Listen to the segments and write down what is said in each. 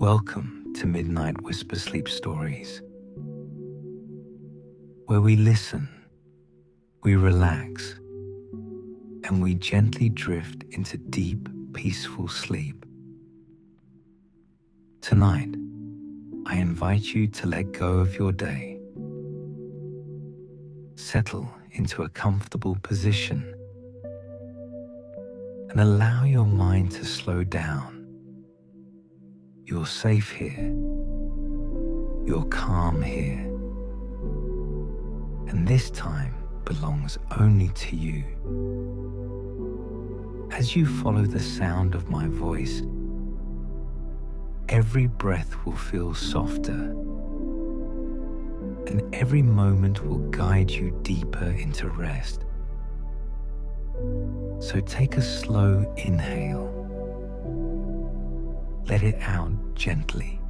Welcome to Midnight Whisper Sleep Stories, where we listen, we relax, and we gently drift into deep, peaceful sleep. Tonight, I invite you to let go of your day. Settle into a comfortable position and allow your mind to slow down. You're safe here. You're calm here. And this time belongs only to you. As you follow the sound of my voice, every breath will feel softer, and every moment will guide you deeper into rest. So take a slow inhale. Let it out gently.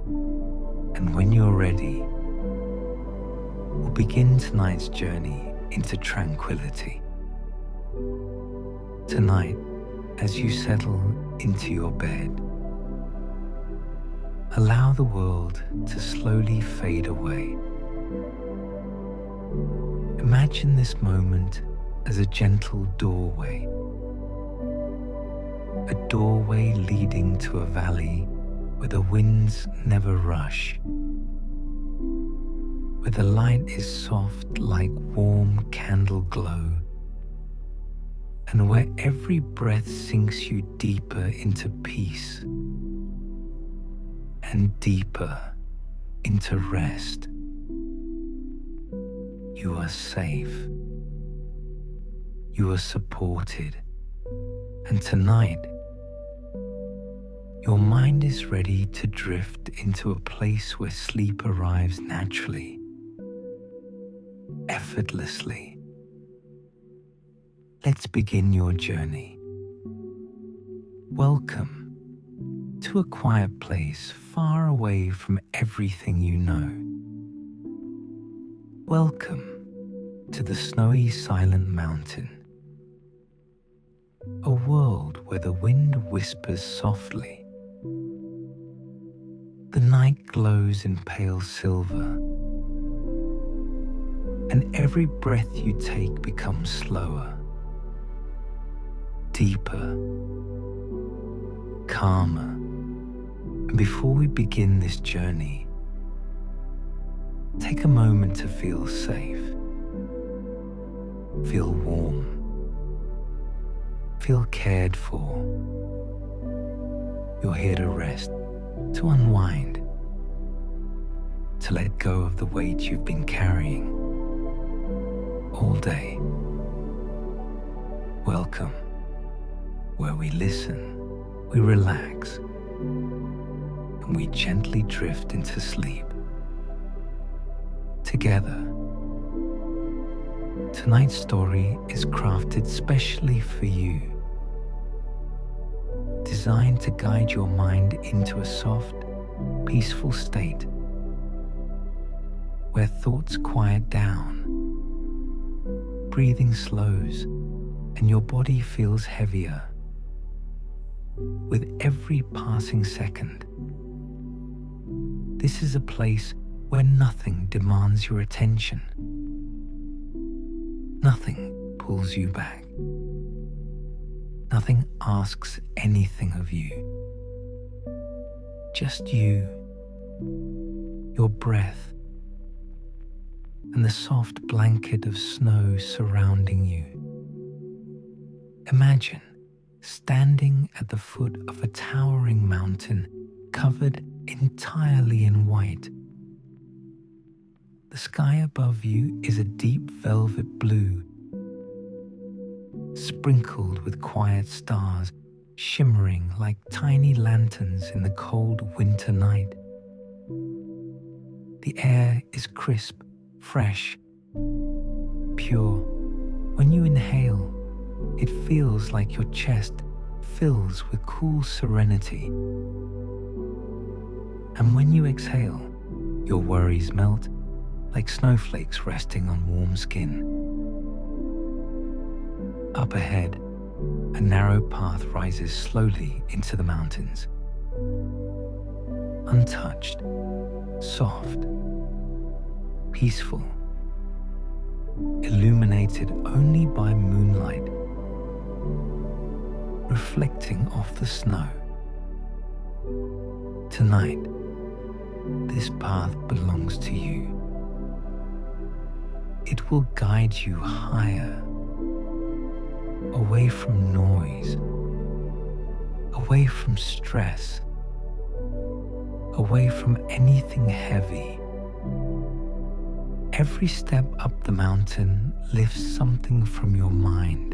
And when you're ready, we'll begin tonight's journey into tranquility. Tonight, as you settle into your bed, allow the world to slowly fade away. Imagine this moment as a gentle doorway. A doorway leading to a valley where the winds never rush, where the light is soft like warm candle glow, and where every breath sinks you deeper into peace and deeper into rest. You are safe. You are supported. And tonight, your mind is ready to drift into a place where sleep arrives naturally, effortlessly. Let's begin your journey. Welcome to a quiet place far away from everything you know. Welcome to the snowy silent mountain, a world where the wind whispers softly. The night glows in pale silver, and every breath you take becomes slower, deeper, calmer. And before we begin this journey, take a moment to feel safe, feel warm, feel cared for. You're here to rest, to unwind, to let go of the weight you've been carrying all day. Welcome, where we listen, we relax, and we gently drift into sleep. Together, tonight's story is crafted specially for you, designed to guide your mind into a soft, peaceful state where thoughts quiet down, breathing slows, and your body feels heavier with every passing second. This is a place where nothing demands your attention. Nothing pulls you back. Nothing asks anything of you. Just you, your breath, and the soft blanket of snow surrounding you. Imagine standing at the foot of a towering mountain covered entirely in white. The sky above you is a deep velvet blue, sprinkled with quiet stars shimmering like tiny lanterns in the cold winter night. The air is crisp, fresh, pure. When you inhale, it feels like your chest fills with cool serenity. And when you exhale, your worries melt like snowflakes resting on warm skin. Up ahead, a narrow path rises slowly into the mountains. untouched, soft, peaceful, illuminated only by moonlight, reflecting off the snow. Tonight, this path belongs to you. It will guide you higher, away from noise, away from stress, away from anything heavy. Every step up the mountain lifts something from your mind.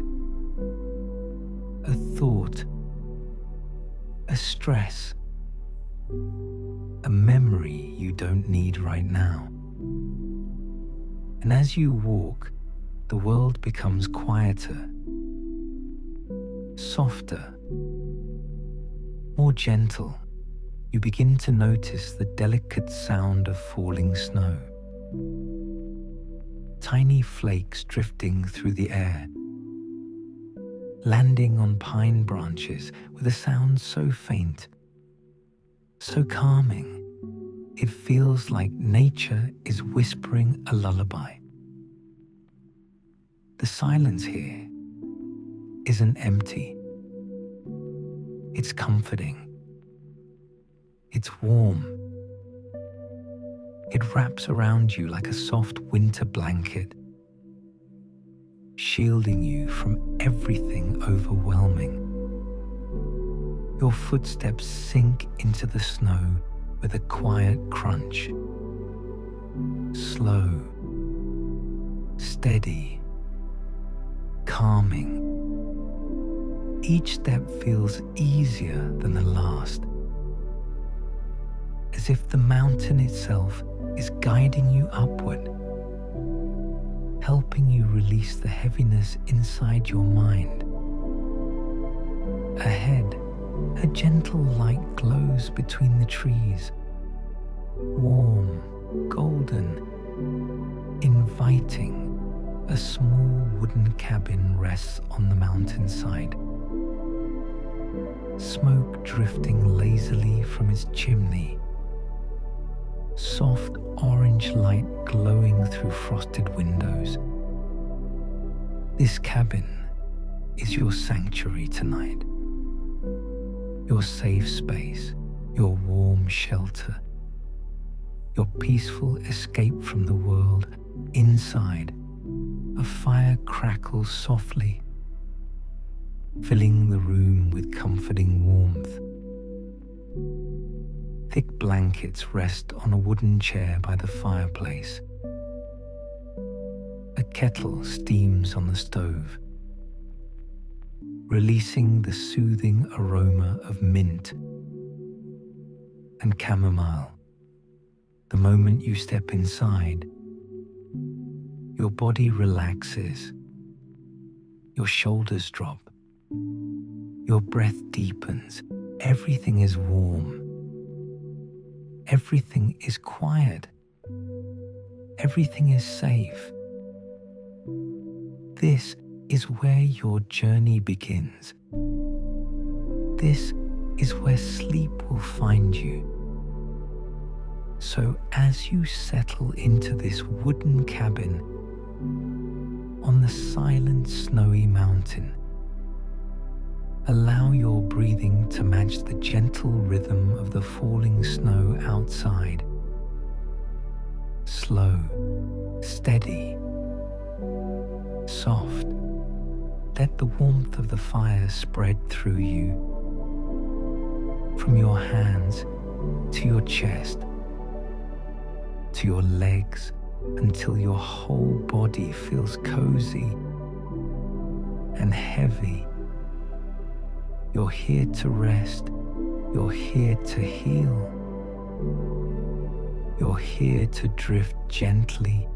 A thought, a stress, a memory you don't need right now. And as you walk, the world becomes quieter, softer, more gentle. You begin to notice the delicate sound of falling snow. Tiny flakes drifting through the air, landing on pine branches with a sound so faint, so calming, it feels like nature is whispering a lullaby. The silence here isn't empty. It's comforting. It's warm. It wraps around you like a soft winter blanket, shielding you from everything overwhelming. Your footsteps sink into the snow with a quiet crunch. Slow, steady, calming. Each step feels easier than the last, as if the mountain itself is guiding you upward, helping you release the heaviness inside your mind. Ahead, a gentle light glows between the trees, warm, golden, inviting. A small wooden cabin rests on the mountainside, smoke drifting lazily from its chimney, soft orange light glowing through frosted windows. This cabin is your sanctuary tonight, your safe space, your warm shelter, your peaceful escape from the world. Inside, a fire crackles softly, filling the room with comforting warmth. Thick blankets rest on a wooden chair by the fireplace. A kettle steams on the stove, releasing the soothing aroma of mint and chamomile. The moment you step inside, your body relaxes, your shoulders drop, your breath deepens. Everything is warm. Everything is quiet. Everything is safe. This is where your journey begins. This is where sleep will find you. So as you settle into this wooden cabin on the silent snowy mountain, allow your breathing to match the gentle rhythm of the falling snow outside. Slow, steady, soft. Let the warmth of the fire spread through you, from your hands to your chest, to your legs, until your whole body feels cozy and heavy. You're here to rest. You're here to heal. You're here to drift gently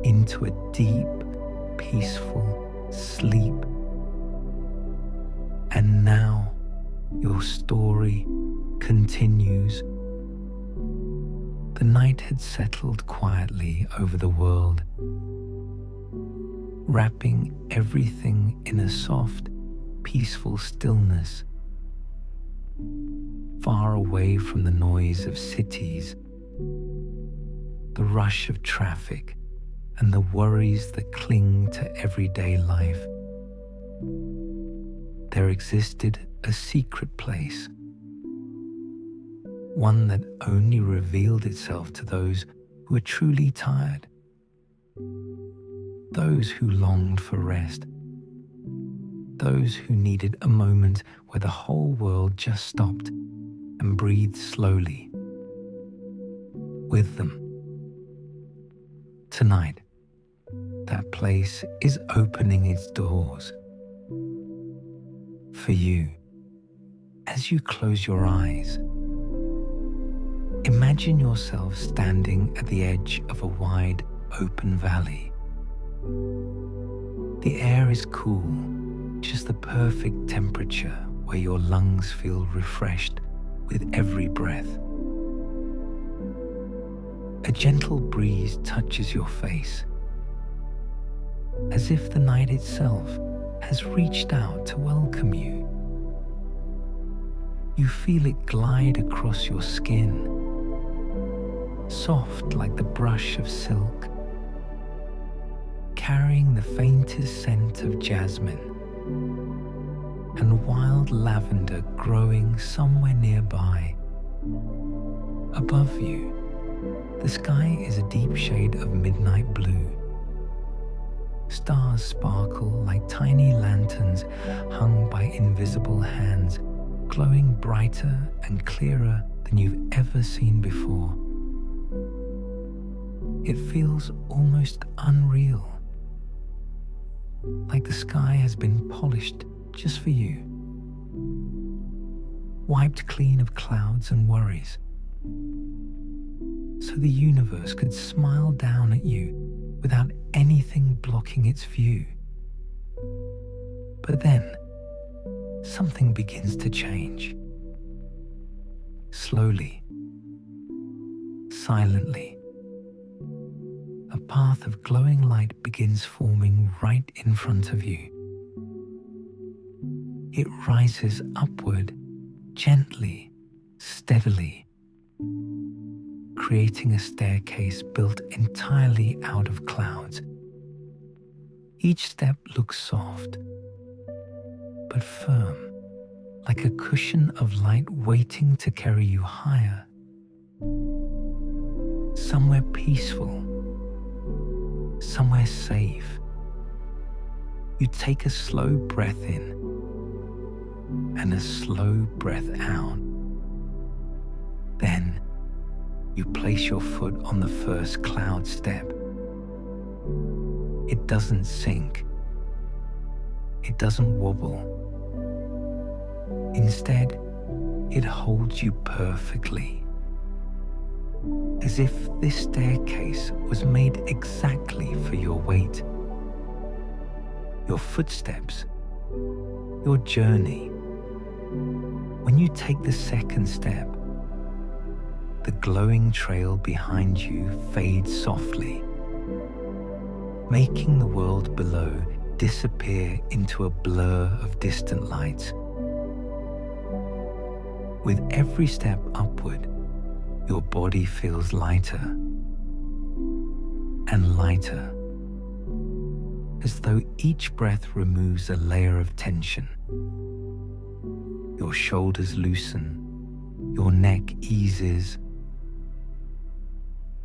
into a deep, peaceful sleep. And now your story continues. The night had settled quietly over the world, wrapping everything in a soft, peaceful stillness. far away from the noise of cities, the rush of traffic, and the worries that cling to everyday life. There existed a secret place, one that only revealed itself to those who were truly tired, those who longed for rest, those who needed a moment where the whole world just stopped and breathed slowly with them. Tonight, that place is opening its doors for you. As you close your eyes, imagine yourself standing at the edge of a wide, open valley. The air is cool, just the perfect temperature where your lungs feel refreshed with every breath. A gentle breeze touches your face, as if the night itself has reached out to welcome you. You feel it glide across your skin, soft like the brush of silk, carrying the faintest scent of jasmine and wild lavender growing somewhere nearby. Above you, the sky is a deep shade of midnight blue. Stars sparkle like tiny lanterns hung by invisible hands, glowing brighter and clearer than you've ever seen before. It feels almost unreal, like the sky has been polished just for you, wiped clean of clouds and worries, so the universe could smile down at you without anything blocking its view. But then, something begins to change. Slowly, silently, a path of glowing light begins forming right in front of you. It rises upward, gently, steadily, creating a staircase built entirely out of clouds. Each step looks soft, but firm, like a cushion of light waiting to carry you higher, somewhere peaceful, somewhere safe. You take a slow breath in and a slow breath out. Then you place your foot on the first cloud step. It doesn't sink. It doesn't wobble. Instead, it holds you perfectly, as if this staircase was made exactly for your weight, your footsteps, your journey. When you take the second step, the glowing trail behind you fades softly, making the world below disappear into a blur of distant lights. With every step upward, your body feels lighter and lighter, as though each breath removes a layer of tension. Your shoulders loosen, your neck eases.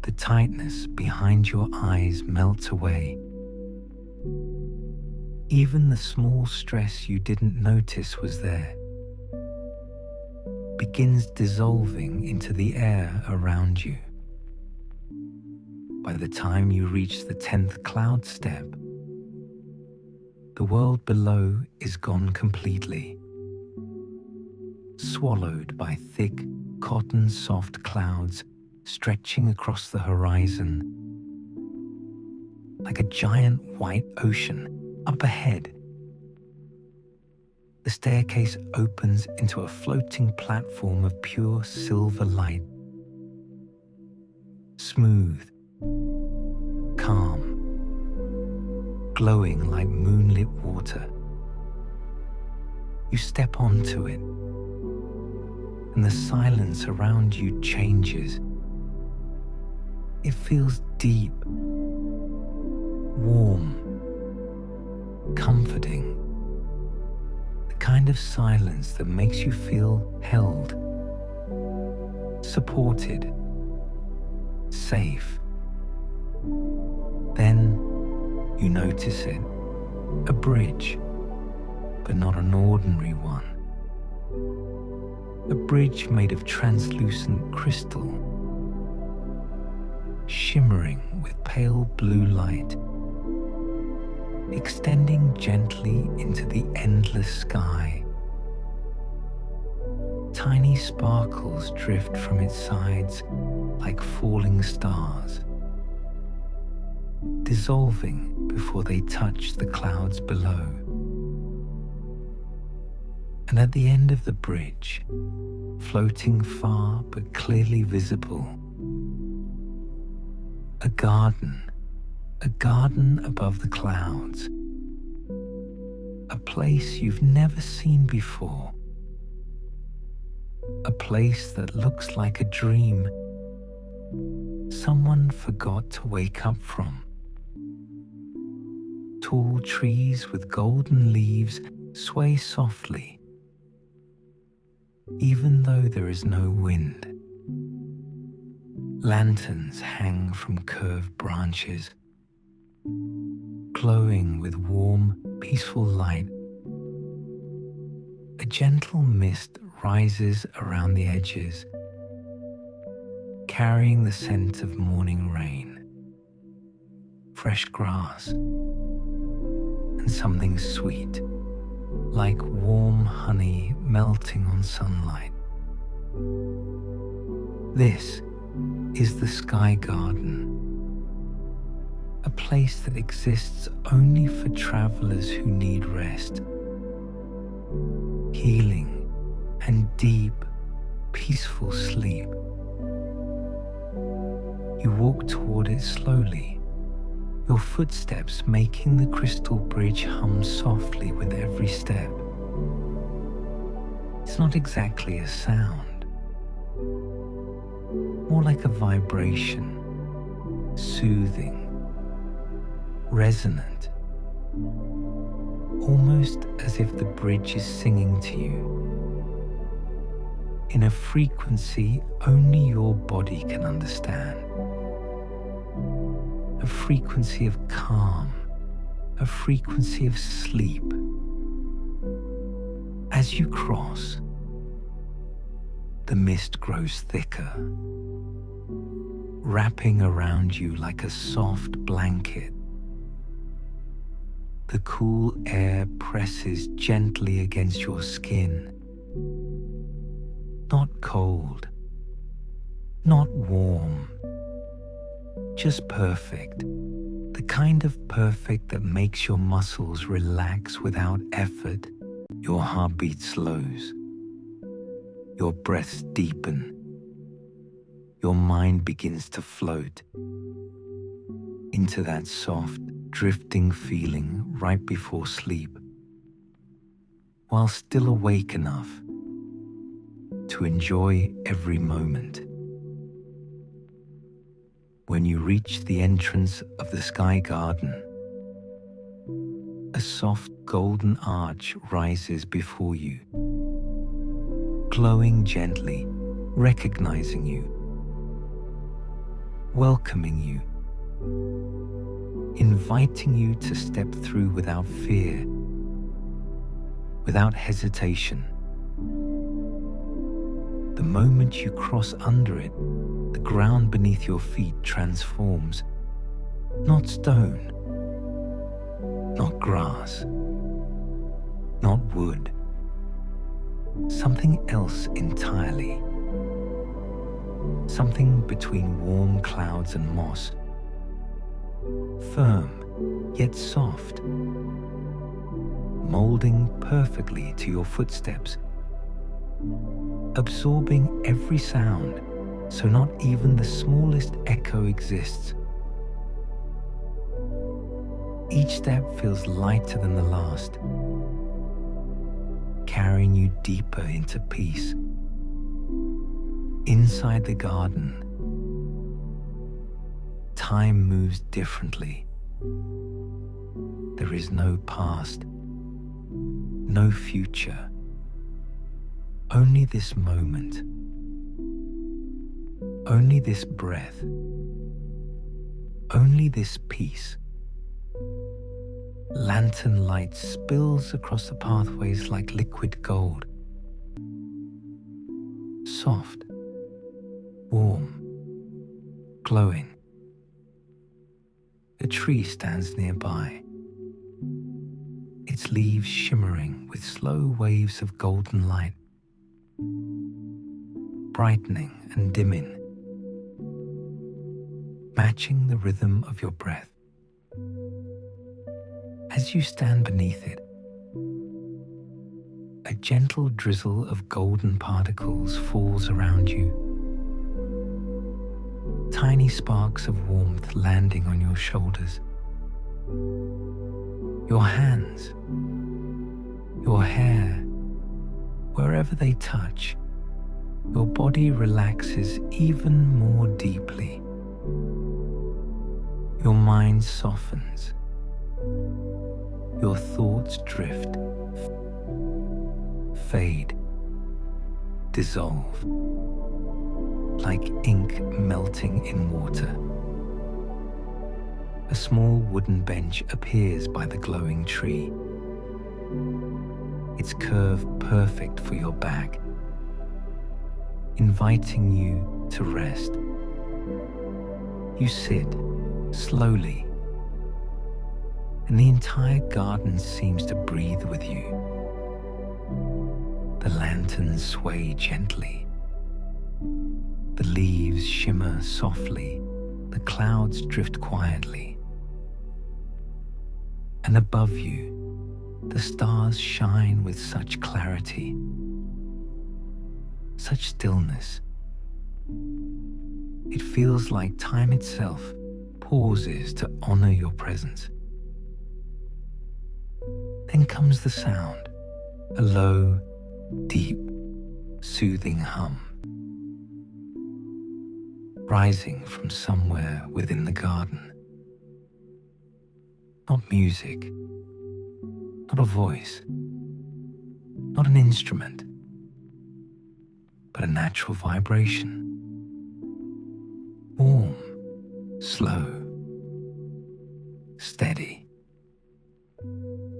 The tightness behind your eyes melts away. Even the small stress you didn't notice was there begins dissolving into the air around you. By the time you reach the 10th cloud step, the world below is gone completely, swallowed by thick, cotton-soft clouds stretching across the horizon. Like a giant white ocean up ahead, the staircase opens into a floating platform of pure silver light. Smooth, calm, glowing like moonlit water. You step onto it, and the silence around you changes. It feels deep, warm, comforting. The kind of silence that makes you feel held, supported, safe. Then you notice it, a bridge, but not an ordinary one. A bridge made of translucent crystal, shimmering with pale blue light, extending gently into the endless sky. Tiny sparkles drift from its sides like falling stars, dissolving before they touch the clouds below. And at the end of the bridge, floating far but clearly visible, a garden above the clouds, a place you've never seen before, a place that looks like a dream someone forgot to wake up from. Tall trees with golden leaves sway softly, even though there is no wind. Lanterns hang from curved branches, glowing with warm, peaceful light. A gentle mist rises around the edges, carrying the scent of morning rain, fresh grass, and something sweet, like warm honey melting on sunlight. This is the Sky Garden, a place that exists only for travelers who need rest, healing, and deep, peaceful sleep. You walk toward it slowly, your footsteps making the crystal bridge hum softly with every step. It's not exactly a sound, more like a vibration, soothing, resonant, almost as if the bridge is singing to you, in a frequency only your body can understand. A frequency of calm, a frequency of sleep. As you cross, the mist grows thicker, wrapping around you like a soft blanket. The cool air presses gently against your skin. Not cold, not warm, just perfect. The kind of perfect that makes your muscles relax without effort. Your heartbeat slows, your breaths deepen, your mind begins to float into that soft, drifting feeling right before sleep, while still awake enough to enjoy every moment. When you reach the entrance of the Sky Garden, a soft golden arch rises before you, glowing gently, recognizing you, welcoming you, inviting you to step through without fear, without hesitation. The moment you cross under it, the ground beneath your feet transforms. Not stone, not grass, not wood. Something else entirely. Something between warm clouds and moss. Firm, yet soft. Molding perfectly to your footsteps. Absorbing every sound, so not even the smallest echo exists. Each step feels lighter than the last, carrying you deeper into peace, Inside the garden, time moves differently. There is no past, no future, only this moment, only this breath, only this peace. Lantern light spills across the pathways like liquid gold. Soft, warm, glowing. A tree stands nearby, its leaves shimmering with slow waves of golden light, brightening and dimming, matching the rhythm of your breath. As you stand beneath it, a gentle drizzle of golden particles falls around you, tiny sparks of warmth landing on your shoulders. Your hands, your hair, wherever they touch, your body relaxes even more deeply. Your mind softens. Your thoughts drift, fade, dissolve, like ink melting in water. A small wooden bench appears by the glowing tree, its curve perfect for your back, inviting you to rest. You sit slowly, and the entire garden seems to breathe with you. The lanterns sway gently. The leaves shimmer softly. The clouds drift quietly. And above you, the stars shine with such clarity, such stillness. It feels like time itself pauses to honor your presence. Then comes the sound, a low, deep, soothing hum, rising from somewhere within the garden. Not music, not a voice, not an instrument, but a natural vibration. Warm, slow, steady,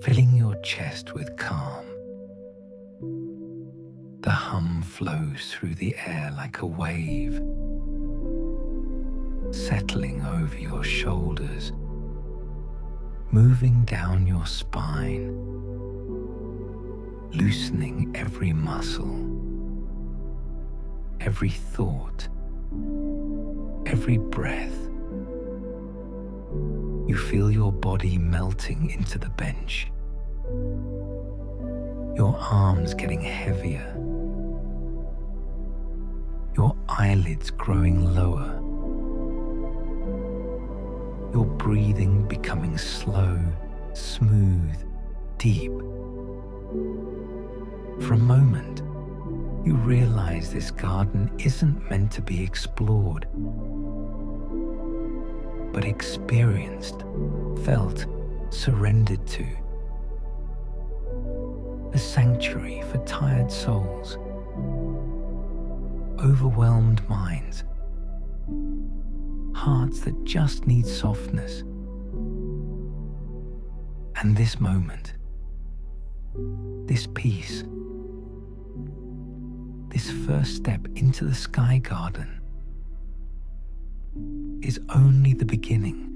filling your chest with calm. The hum flows through the air like a wave, settling over your shoulders, moving down your spine, loosening every muscle, every thought, every breath. You feel your body melting into the bench, your arms getting heavier, your eyelids growing lower, your breathing becoming slow, smooth, deep. For a moment, you realize this garden isn't meant to be explored, but experienced, felt, surrendered to. A sanctuary for tired souls, overwhelmed minds, hearts that just need softness. And this moment, this peace, this first step into the sky garden is only the beginning,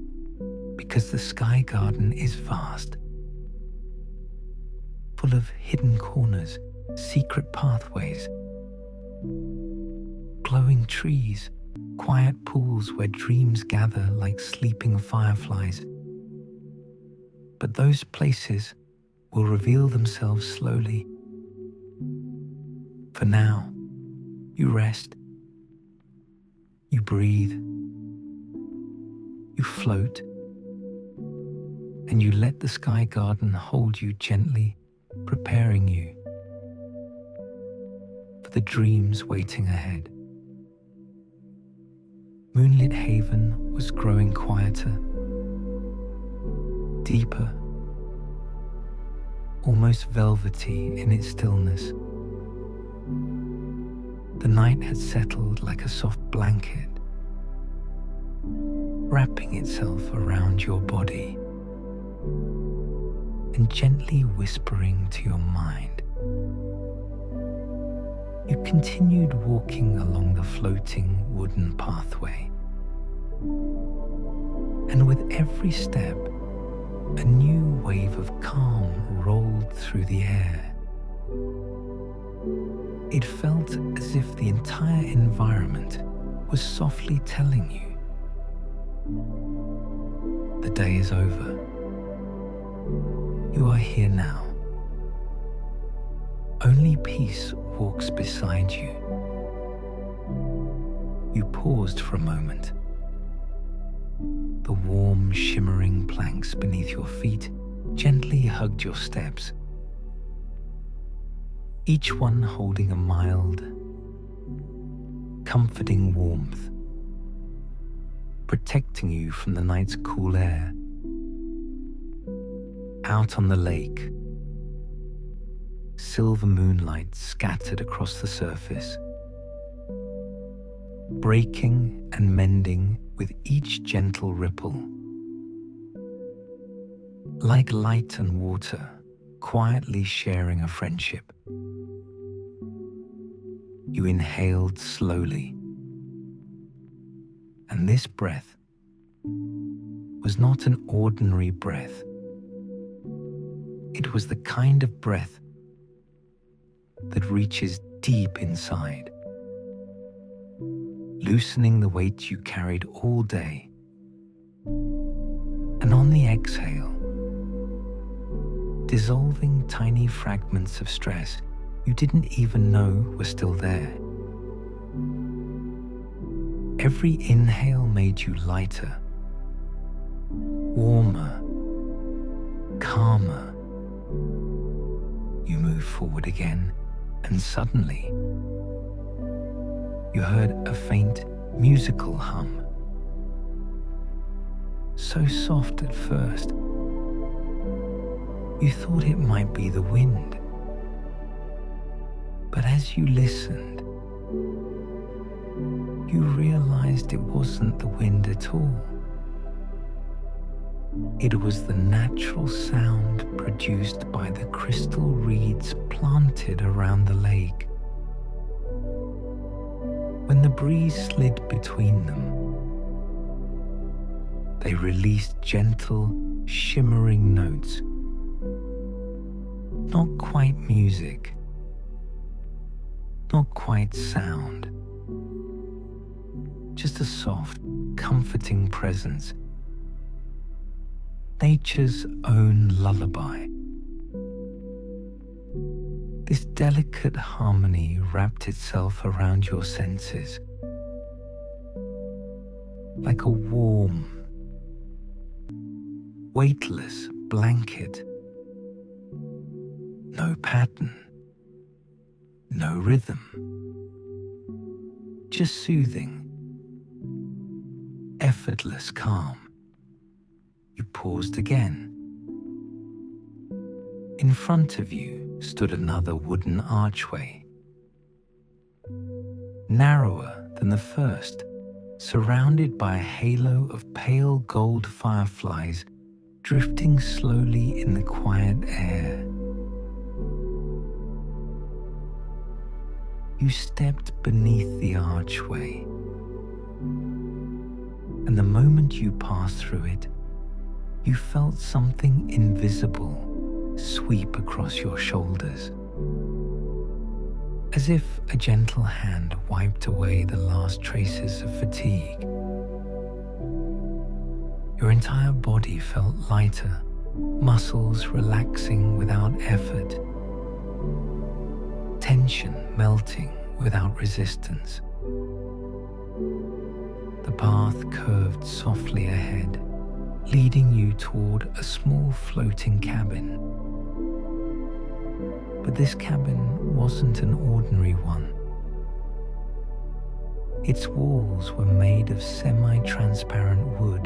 because the sky garden is vast, full of hidden corners, secret pathways, glowing trees, quiet pools where dreams gather like sleeping fireflies. But those places will reveal themselves slowly. For now, you rest, you breathe, you float, and you let the sky garden hold you gently, preparing you for the dreams waiting ahead. Moonlit Haven was growing quieter, deeper, almost velvety in its stillness. The night had settled like a soft blanket, wrapping itself around your body and gently whispering to your mind. You continued walking along the floating wooden pathway, and with every step, a new wave of calm rolled through the air. It felt as if the entire environment was softly telling you, the day is over. You are here now. Only peace walks beside you. You paused for a moment. The warm, shimmering planks beneath your feet gently hugged your steps, each one holding a mild, comforting warmth, protecting you from the night's cool air. Out on the lake, silver moonlight scattered across the surface, breaking and mending with each gentle ripple. Like light and water, quietly sharing a friendship. You inhaled slowly, and this breath was not an ordinary breath. It was the kind of breath that reaches deep inside, loosening the weight you carried all day. And on the exhale, dissolving tiny fragments of stress you didn't even know were still there. Every inhale made you lighter, warmer, calmer. You moved forward again, and suddenly you heard a faint musical hum. So soft at first, you thought it might be the wind. But as you listened, you realized it wasn't the wind at all. It was the natural sound produced by the crystal reeds planted around the lake. When the breeze slid between them, they released gentle, shimmering notes. Not quite music, not quite sound, just a soft, comforting presence. Nature's own lullaby. This delicate harmony wrapped itself around your senses, like a warm, weightless blanket. No pattern, no rhythm, just soothing, effortless calm. You paused again. In front of you stood another wooden archway, narrower than the first, surrounded by a halo of pale gold fireflies drifting slowly in the quiet air. You stepped beneath the archway, and the moment you passed through it, you felt something invisible sweep across your shoulders, as if a gentle hand wiped away the last traces of fatigue. Your entire body felt lighter, muscles relaxing without effort, tension melting without resistance. The path curved softly ahead, leading you toward a small floating cabin. But this cabin wasn't an ordinary one. Its walls were made of semi-transparent wood,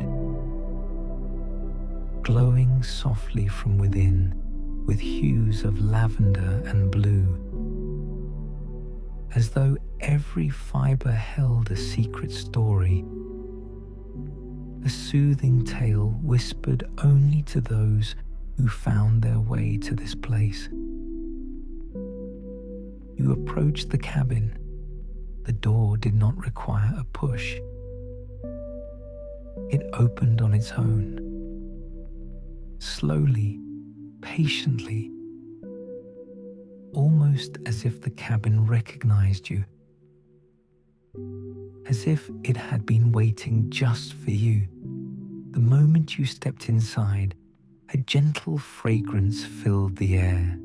glowing softly from within with hues of lavender and blue, as though every fibre held a secret story, a soothing tale whispered only to those who found their way to this place. You approached the cabin. The door did not require a push. It opened on its own, slowly, patiently, almost as if the cabin recognized you, as if it had been waiting just for you. The moment you stepped inside, a gentle fragrance filled the air.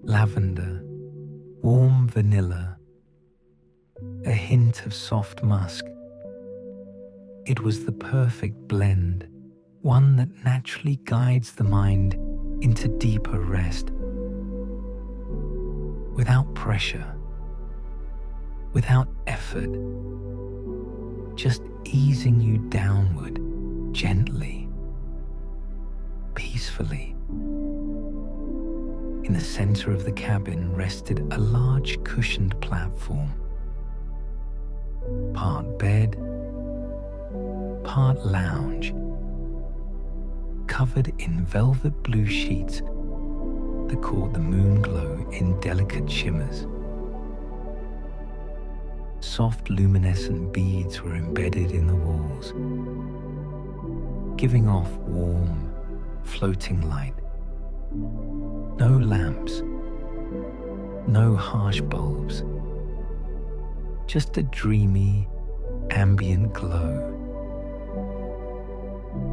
Lavender, warm vanilla, a hint of soft musk. It was the perfect blend, one that naturally guides the mind into deeper rest. Without pressure, without effort, just easing you downward, gently, peacefully. In the center of the cabin rested a large cushioned platform, part bed, part lounge, covered in velvet blue sheets that caught the moon glow in delicate shimmers. Soft luminescent beads were embedded in the walls, giving off warm, floating light. No lamps, no harsh bulbs, just a dreamy, ambient glow,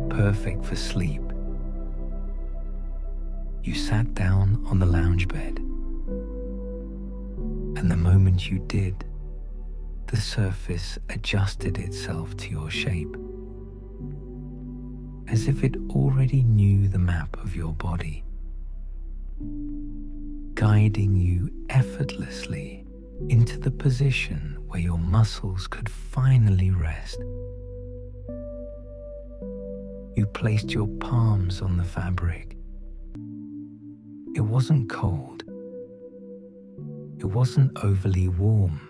perfect for sleep. You sat down on the lounge bed, and the moment you did, the surface adjusted itself to your shape, as if it already knew the map of your body, guiding you effortlessly into the position where your muscles could finally rest. You placed your palms on the fabric. It wasn't cold. It wasn't overly warm.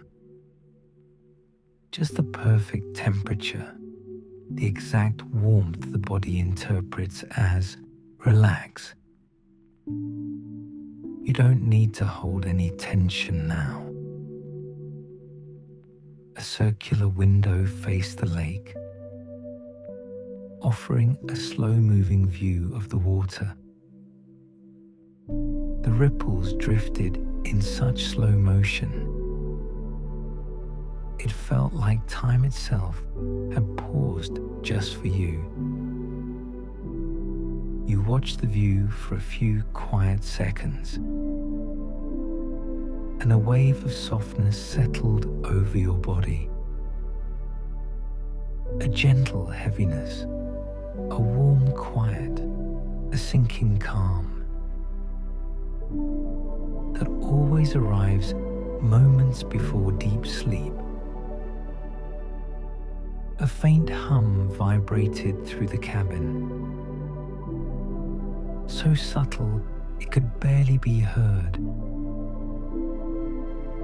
Just the perfect temperature, the exact warmth the body interprets as relax. You don't need to hold any tension now. A circular window faced the lake, offering a slow-moving view of the water. The ripples drifted in such slow motion. It felt like time itself had paused just for you. You watched the view for a few quiet seconds, and a wave of softness settled over your body. A gentle heaviness, a warm quiet, a sinking calm that always arrives moments before deep sleep. A faint hum vibrated through the cabin, so subtle it could barely be heard,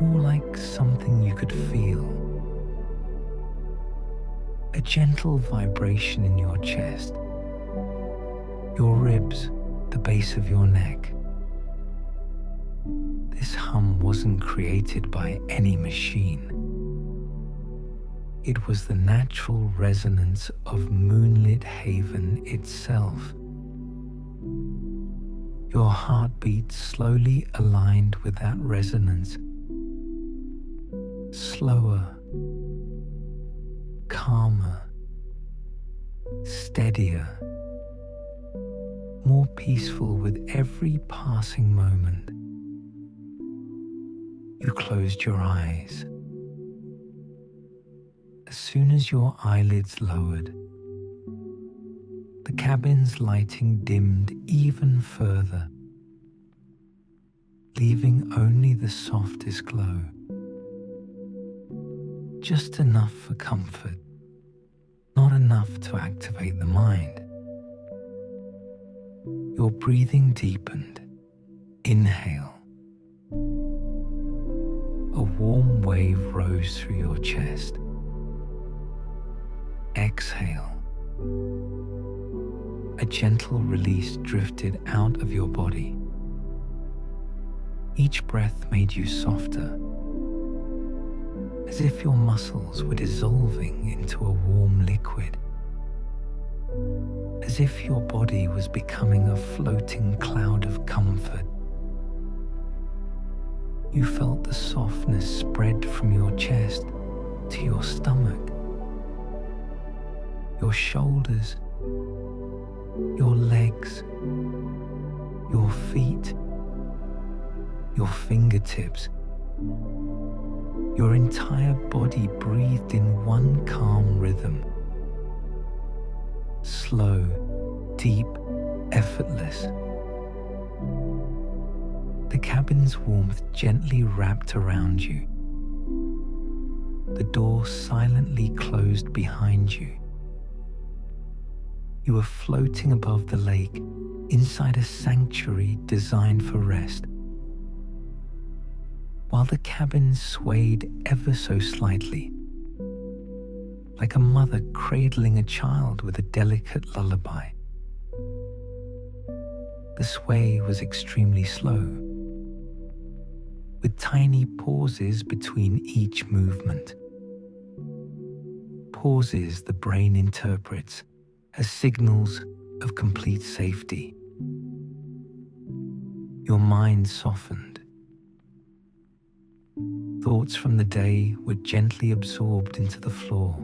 more like something you could feel. A gentle vibration in your chest, your ribs, the base of your neck. This hum wasn't created by any machine. It was the natural resonance of moonlit haven itself. Your heartbeat slowly aligned with that resonance. Slower, calmer, steadier, more peaceful with every passing moment. You closed your eyes. As soon as your eyelids lowered, the cabin's lighting dimmed even further, leaving only the softest glow. just enough for comfort, not enough to activate the mind. Your breathing deepened. Inhale. A warm wave rose through your chest. Exhale. A gentle release drifted out of your body. Each breath made you softer, as if your muscles were dissolving into a warm liquid, as if your body was becoming a floating cloud of comfort. You felt the softness spread from your chest to your stomach, your shoulders, your legs, your feet, your fingertips. Your entire body breathed in one calm rhythm. Slow, deep, effortless. The cabin's warmth gently wrapped around you. The door silently closed behind you. You were floating above the lake, inside a sanctuary designed for rest. While the cabin swayed ever so slightly, like a mother cradling a child with a delicate lullaby. The sway was extremely slow, with tiny pauses between each movement. Pauses the brain interprets as signals of complete safety. Your mind softened. Thoughts from the day were gently absorbed into the floor.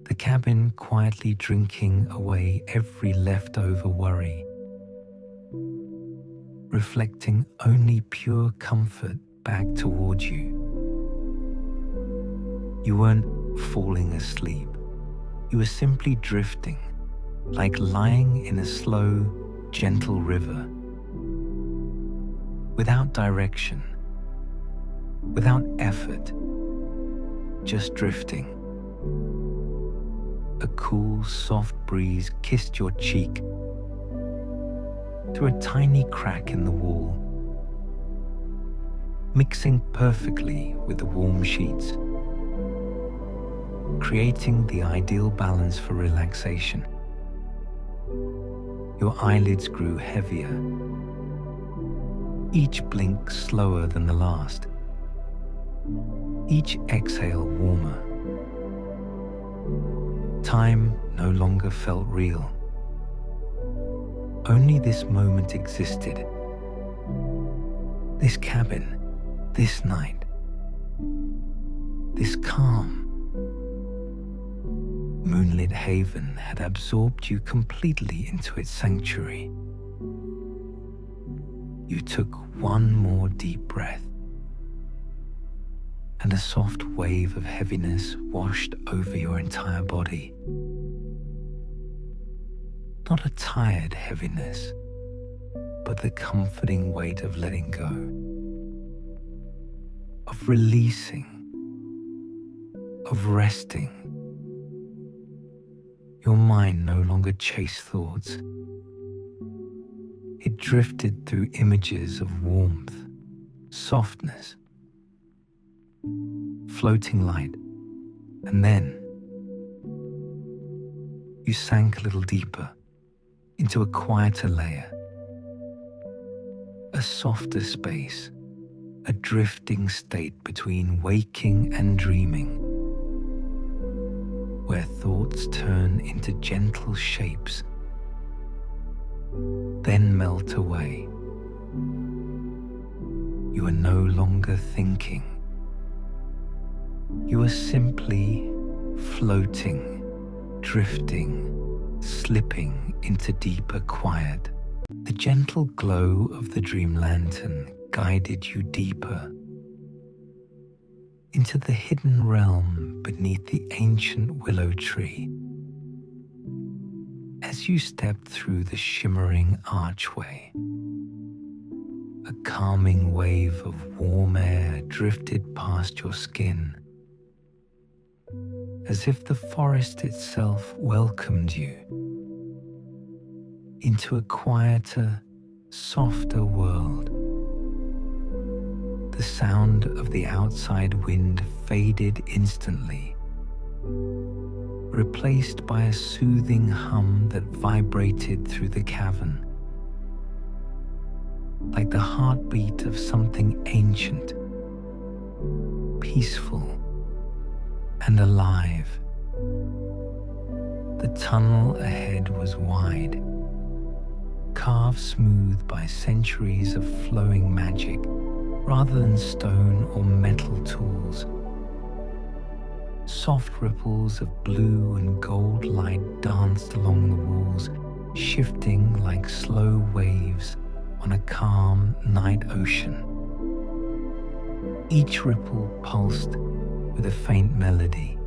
The cabin quietly drinking away every leftover worry, reflecting only pure comfort back towards you. You weren't falling asleep. You were simply drifting, like lying in a slow, gentle river, without direction, without effort, just drifting. A cool, soft breeze kissed your cheek through a tiny crack in the wall, mixing perfectly with the warm sheets, creating the ideal balance for relaxation. Your eyelids grew heavier, each blink slower than the last, each exhale warmer. Time no longer felt real. Only this moment existed. This cabin, this night, this calm. Moonlit haven had absorbed you completely into its sanctuary. You took one more deep breath, and a soft wave of heaviness washed over your entire body. Not a tired heaviness, but the comforting weight of letting go, of releasing, of resting. Your mind no longer chased thoughts. It drifted through images of warmth, softness, floating light, and then you sank a little deeper into a quieter layer, a softer space, a drifting state between waking and dreaming, where thoughts turn into gentle shapes, then melt away. You are no longer thinking. You are simply floating, drifting, slipping into deeper quiet. The gentle glow of the dream lantern guided you deeper into the hidden realm beneath the ancient willow tree. As you stepped through the shimmering archway, A calming wave of warm air drifted past your skin, as if the forest itself welcomed you into a quieter, softer world. The sound of the outside wind faded instantly, replaced by a soothing hum that vibrated through the cavern, like the heartbeat of something ancient, peaceful, and alive. The tunnel ahead was wide, carved smooth by centuries of flowing magic rather than stone or metal tools. Soft ripples of blue and gold light danced along the walls, shifting like slow waves on a calm night ocean. Each ripple pulsed with a faint melody,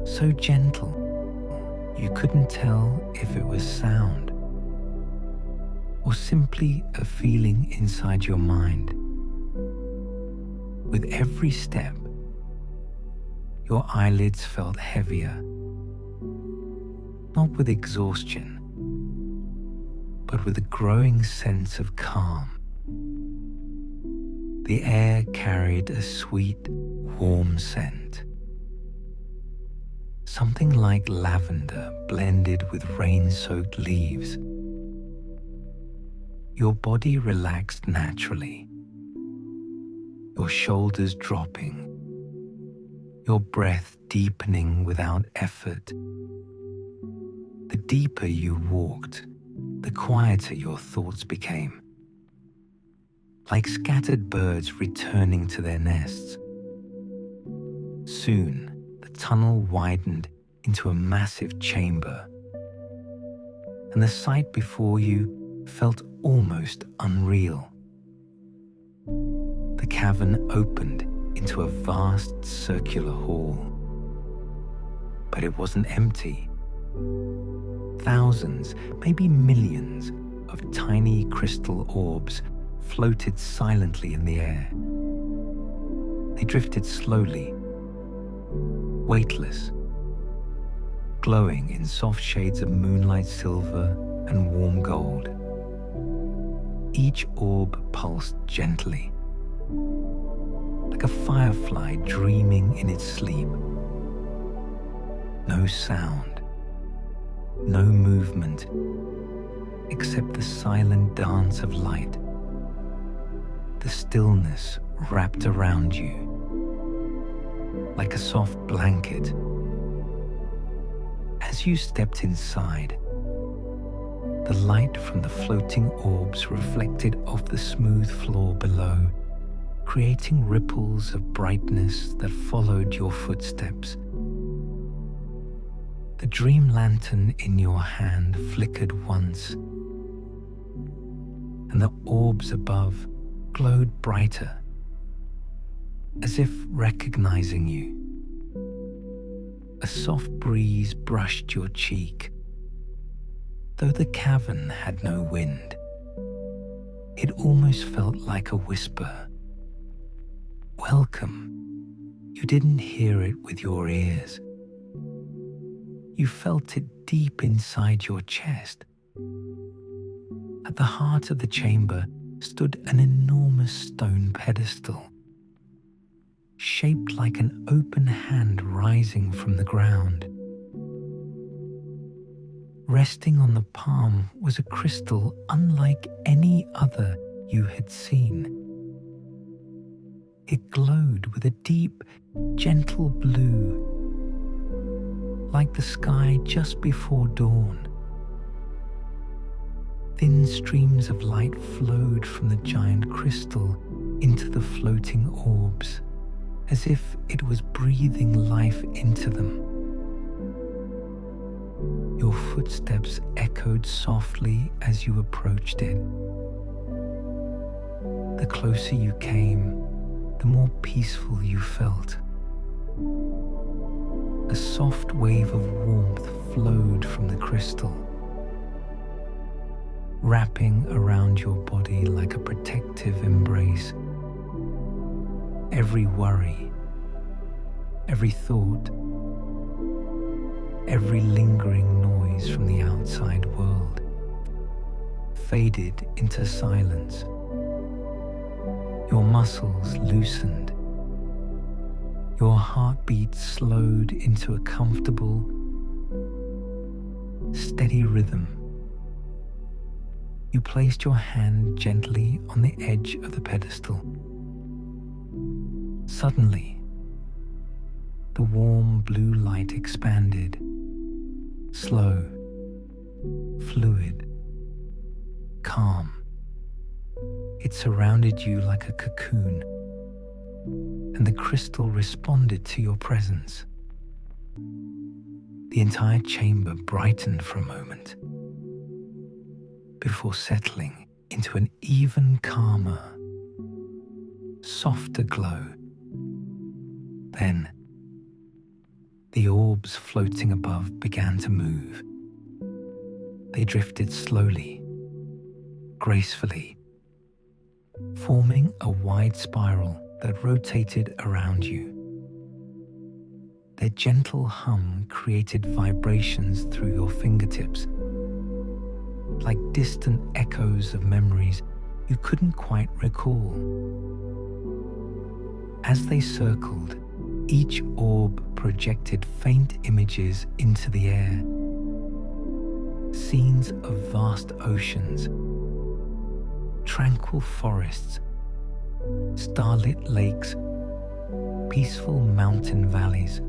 so gentle you couldn't tell if it was sound or simply a feeling inside your mind. With every step, your eyelids felt heavier, not with exhaustion, but with a growing sense of calm. The air carried a sweet, warm scent, something like lavender blended with rain-soaked leaves. Your body relaxed naturally, your shoulders dropping, your breath deepening without effort. The deeper you walked, the quieter your thoughts became, like scattered birds returning to their nests. Soon, the tunnel widened into a massive chamber, and the sight before you felt almost unreal. The cavern opened into a vast circular hall, but it wasn't empty. Thousands, maybe millions, of tiny crystal orbs floated silently in the air. They drifted slowly, weightless, glowing in soft shades of moonlight silver and warm gold. Each orb pulsed gently, like a firefly dreaming in its sleep. No sound, no movement, except the silent dance of light. The stillness wrapped around you, like a soft blanket. As you stepped inside, the light from the floating orbs reflected off the smooth floor below, creating ripples of brightness that followed your footsteps. The dream lantern in your hand flickered once, and the orbs above glowed brighter, as if recognizing you. A soft breeze brushed your cheek. Though the cavern had no wind, it almost felt like a whisper. Welcome. You didn't hear it with your ears. You felt it deep inside your chest. At the heart of the chamber stood an enormous stone pedestal, shaped like an open hand rising from the ground. Resting on the palm was a crystal unlike any other you had seen. It glowed with a deep, gentle blue, like the sky just before dawn. Thin streams of light flowed from the giant crystal into the floating orbs, as if it was breathing life into them. Your footsteps echoed softly as you approached it. The closer you came, the more peaceful you felt. A soft wave of warmth flowed from the crystal, wrapping around your body like a protective embrace. Every worry, every thought, every lingering noise from the outside world faded into silence. Your muscles loosened. Your heartbeat slowed into a comfortable, steady rhythm. You placed your hand gently on the edge of the pedestal. Suddenly, the warm blue light expanded, slow, fluid, calm. It surrounded you like a cocoon, and the crystal responded to your presence. The entire chamber brightened for a moment before settling into an even calmer, softer glow. Then, the orbs floating above began to move. They drifted slowly, gracefully, forming a wide spiral that rotated around you. Their gentle hum created vibrations through your fingertips, like distant echoes of memories you couldn't quite recall. As they circled, each orb projected faint images into the air. Scenes of vast oceans, tranquil forests, starlit lakes, peaceful mountain valleys.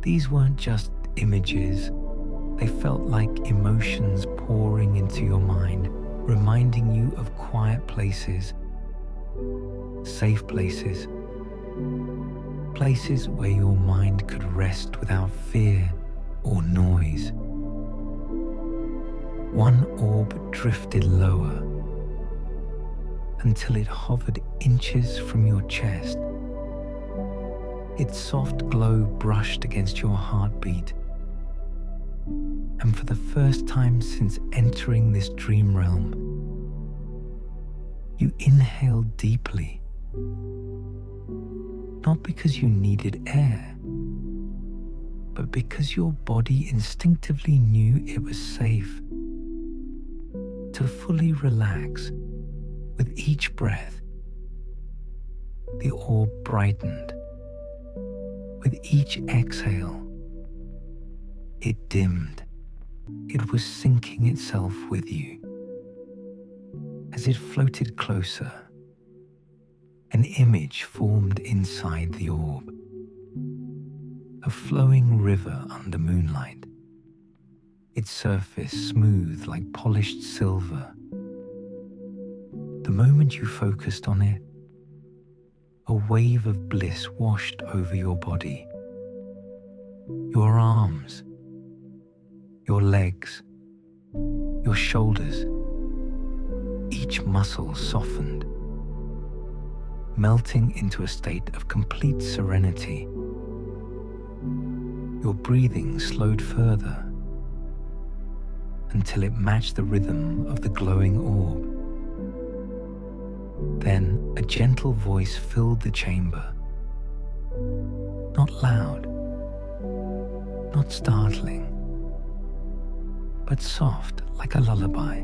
These weren't just images. They felt like emotions pouring into your mind, reminding you of quiet places, safe places, places where your mind could rest without fear or noise. One orb drifted lower until it hovered inches from your chest. Its soft glow brushed against your heartbeat. And for the first time since entering this dream realm, you inhaled deeply. Not because you needed air, but because your body instinctively knew it was safe. To fully relax with each breath, the orb brightened. With each exhale, it dimmed. It was sinking itself with you. As it floated closer, an image formed inside the orb. A flowing river under moonlight, its surface smooth like polished silver. The moment you focused on it, a wave of bliss washed over your body. Your arms, your legs, your shoulders, each muscle softened, melting into a state of complete serenity. Your breathing slowed further until it matched the rhythm of the glowing orb. Then a gentle voice filled the chamber. Not loud, not startling, but soft like a lullaby,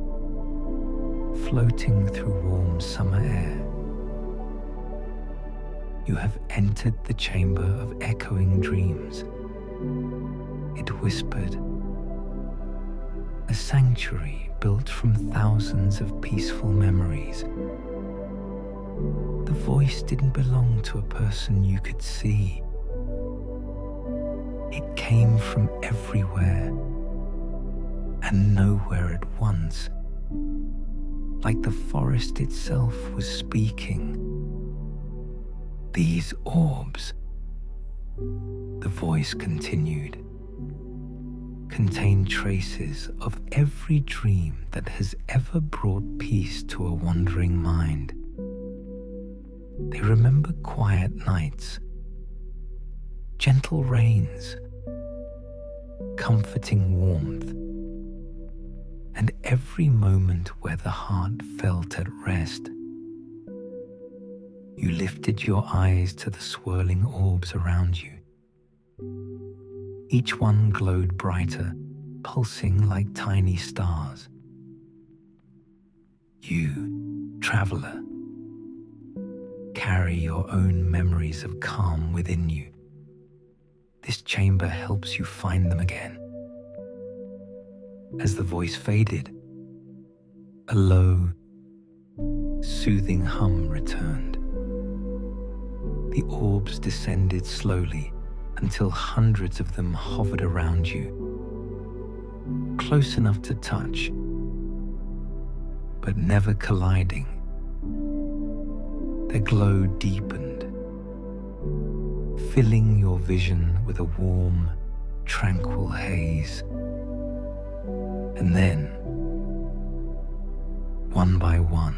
floating through warm summer air. You have entered the chamber of echoing dreams. It whispered, a sanctuary built from thousands of peaceful memories. The voice didn't belong to a person you could see. It came from everywhere and nowhere at once, like the forest itself was speaking. These orbs, the voice continued, contain traces of every dream that has ever brought peace to a wandering mind. They remember quiet nights, gentle rains, comforting warmth, and every moment where the heart felt at rest. You lifted your eyes to the swirling orbs around you. Each one glowed brighter, pulsing like tiny stars. You, traveler, carry your own memories of calm within you. This chamber helps you find them again. As the voice faded, a low, soothing hum returned. The orbs descended slowly until hundreds of them hovered around you, close enough to touch, but never colliding. Their glow deepened, filling your vision with a warm, tranquil haze. And then, one by one,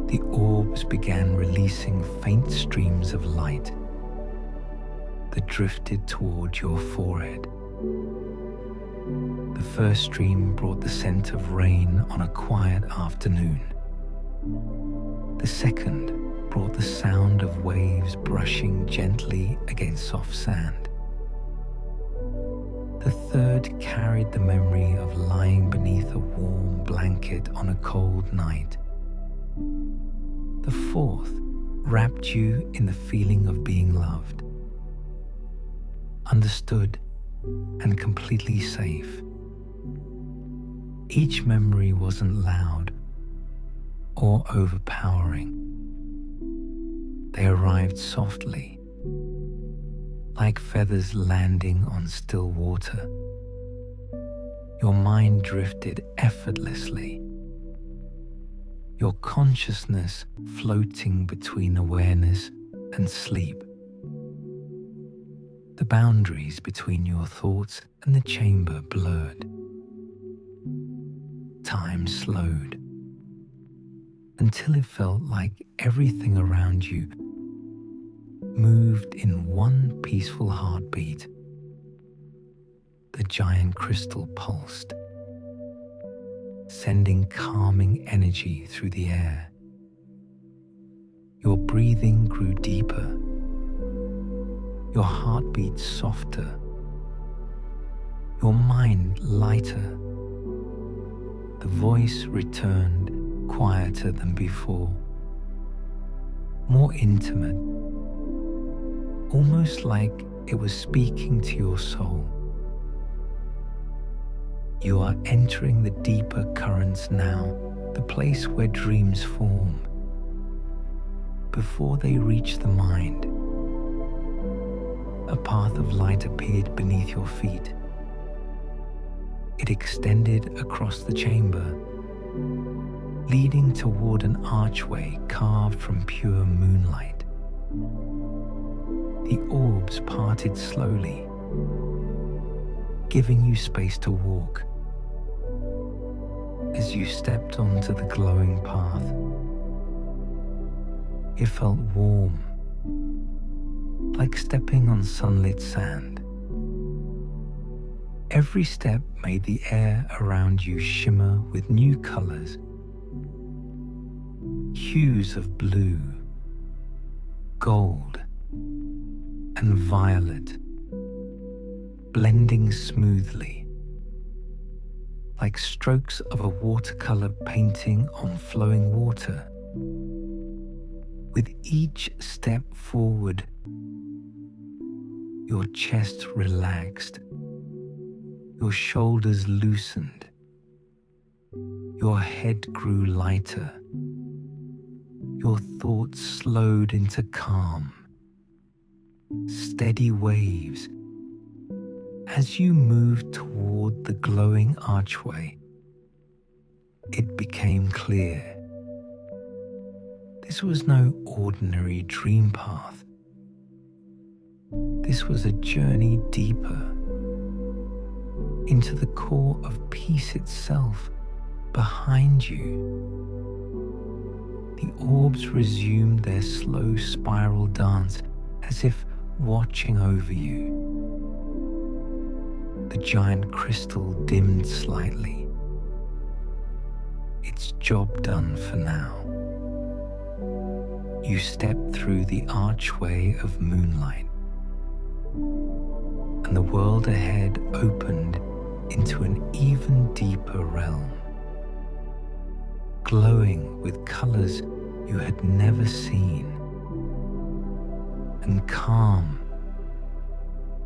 the orbs began releasing faint streams of light that drifted toward your forehead. The first stream brought the scent of rain on a quiet afternoon. The second brought the sound of waves brushing gently against soft sand. The third carried the memory of lying beneath a warm blanket on a cold night. The fourth wrapped you in the feeling of being loved, understood, and completely safe. Each memory wasn't loud or overpowering. They arrived softly, like feathers landing on still water. Your mind drifted effortlessly, your consciousness floating between awareness and sleep. The boundaries between your thoughts and the chamber blurred. Time slowed until it felt like everything around you moved in one peaceful heartbeat. The giant crystal pulsed, sending calming energy through the air. Your breathing grew deeper, your heartbeat softer, your mind lighter. The voice returned quieter than before, more intimate, almost like it was speaking to your soul. You are entering the deeper currents now, the place where dreams form. Before they reach the mind, a path of light appeared beneath your feet. It extended across the chamber, leading toward an archway carved from pure moonlight. The orbs parted slowly, giving you space to walk. As you stepped onto the glowing path, it felt warm, like stepping on sunlit sand. Every step made the air around you shimmer with new colors, hues of blue, gold, and violet, blending smoothly, like strokes of a watercolor painting on flowing water. With each step forward, your chest relaxed, your shoulders loosened, your head grew lighter, your thoughts slowed into calm, steady waves. As you moved toward the glowing archway, it became clear. This was no ordinary dream path. This was a journey deeper into the core of peace itself behind you. The orbs resumed their slow spiral dance as if watching over you. The giant crystal dimmed slightly. Its job done for now. You stepped through the archway of moonlight, and the world ahead opened into an even deeper realm, glowing with colors you had never seen, and calm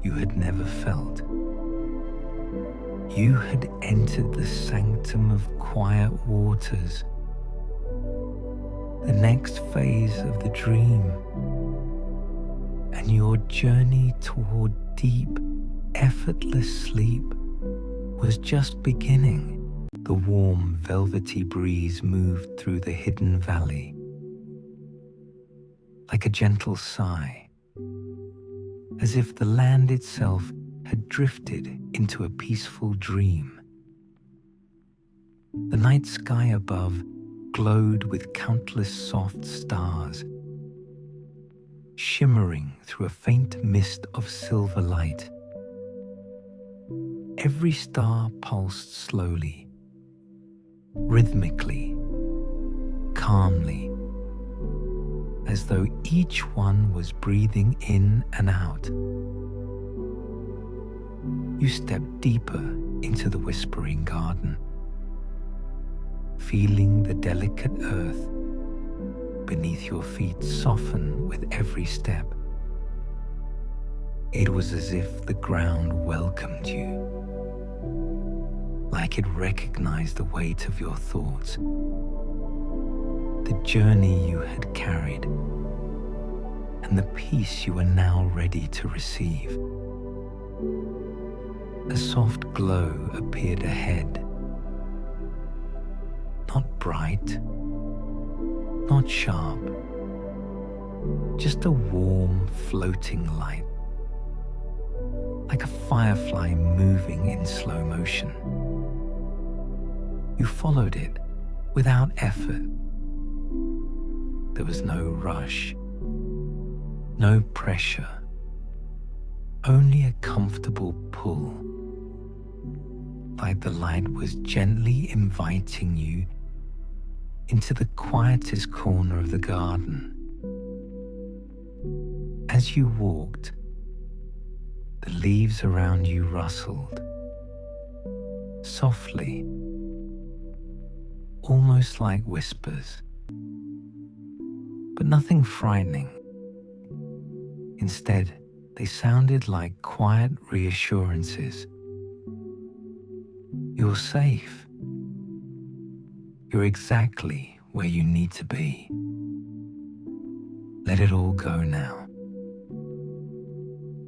you had never felt. You had entered the sanctum of quiet waters, the next phase of the dream, and your journey toward deep, effortless sleep was just beginning. The warm, velvety breeze moved through the hidden valley, like a gentle sigh, as if the land itself had drifted into a peaceful dream. The night sky above glowed with countless soft stars, shimmering through a faint mist of silver light. Every star pulsed slowly, rhythmically, calmly, as though each one was breathing in and out. You stepped deeper into the whispering garden, feeling the delicate earth beneath your feet soften with every step. It was as if the ground welcomed you, like it recognized the weight of your thoughts, the journey you had carried, and the peace you were now ready to receive. A soft glow appeared ahead, not bright, not sharp, just a warm, floating light, like a firefly moving in slow motion. You followed it without effort. There was no rush, no pressure, only a comfortable pull, like the light was gently inviting you into the quietest corner of the garden. As you walked, the leaves around you rustled, softly, almost like whispers, but nothing frightening. Instead, they sounded like quiet reassurances. You're safe. You're exactly where you need to be. Let it all go now.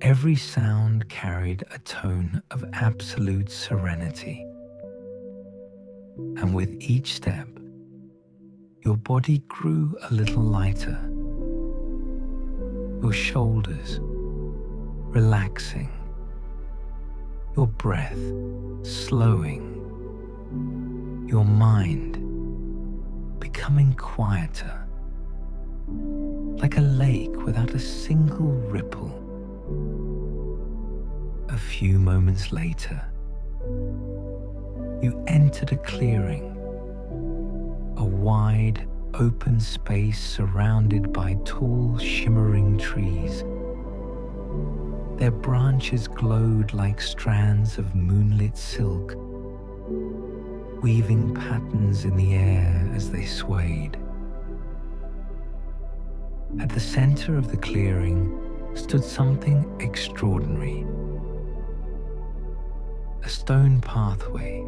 Every sound carried a tone of absolute serenity. And with each step, your body grew a little lighter. Your shoulders relaxing, your breath slowing, your mind becoming quieter, like a lake without a single ripple. A few moments later, you entered a clearing, a wide, open space surrounded by tall, shimmering trees. Their branches glowed like strands of moonlit silk, weaving patterns in the air as they swayed. At the center of the clearing stood something extraordinary. A stone pathway,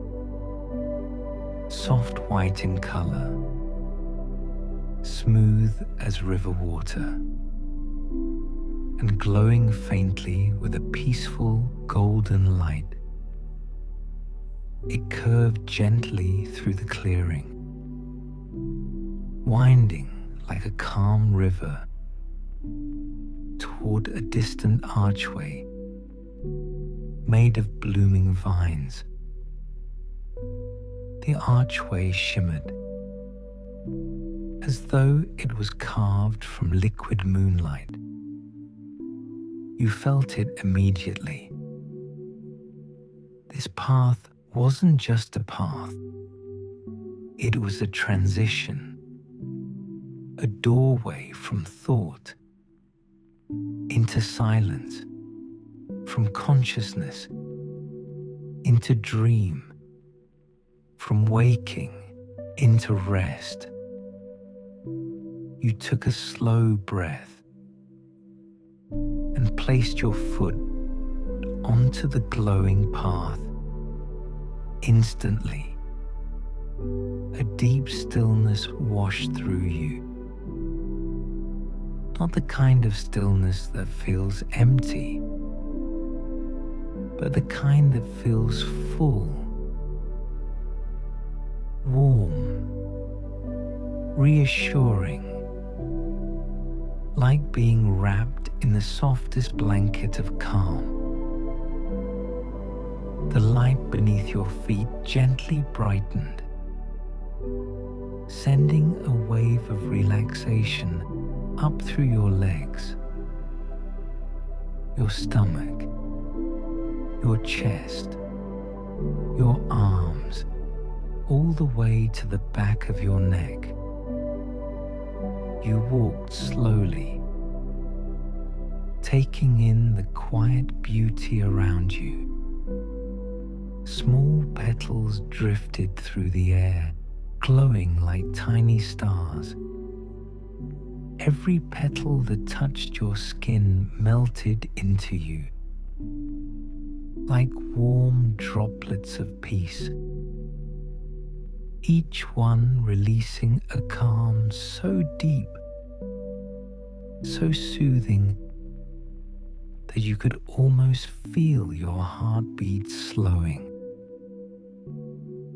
soft white in color, smooth as river water, and glowing faintly with a peaceful golden light. It curved gently through the clearing, winding like a calm river toward a distant archway made of blooming vines. The archway shimmered as though it was carved from liquid moonlight. You felt it immediately. This path wasn't just a path, it was a transition, a doorway from thought into silence, from consciousness into dream, from waking into rest. You took a slow breath and placed your foot onto the glowing path. Instantly, a deep stillness washed through you. Not the kind of stillness that feels empty, but the kind that feels full, warm, reassuring, like being wrapped in the softest blanket of calm. The light beneath your feet gently brightened, sending a wave of relaxation up through your legs, your stomach, your chest, your arms, all the way to the back of your neck. You walked slowly, taking in the quiet beauty around you. Small petals drifted through the air, glowing like tiny stars. Every petal that touched your skin melted into you, like warm droplets of peace. Each one releasing a calm so deep, so soothing, that you could almost feel your heartbeat slowing.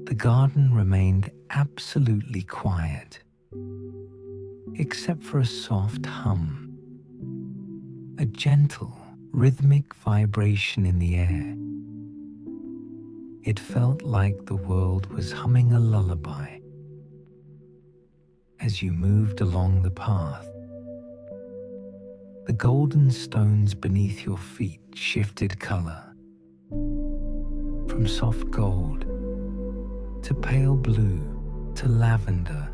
The garden remained absolutely quiet, except for a soft hum, a gentle, rhythmic vibration in the air. It felt like the world was humming a lullaby as you moved along the path. The golden stones beneath your feet shifted color, from soft gold to pale blue to lavender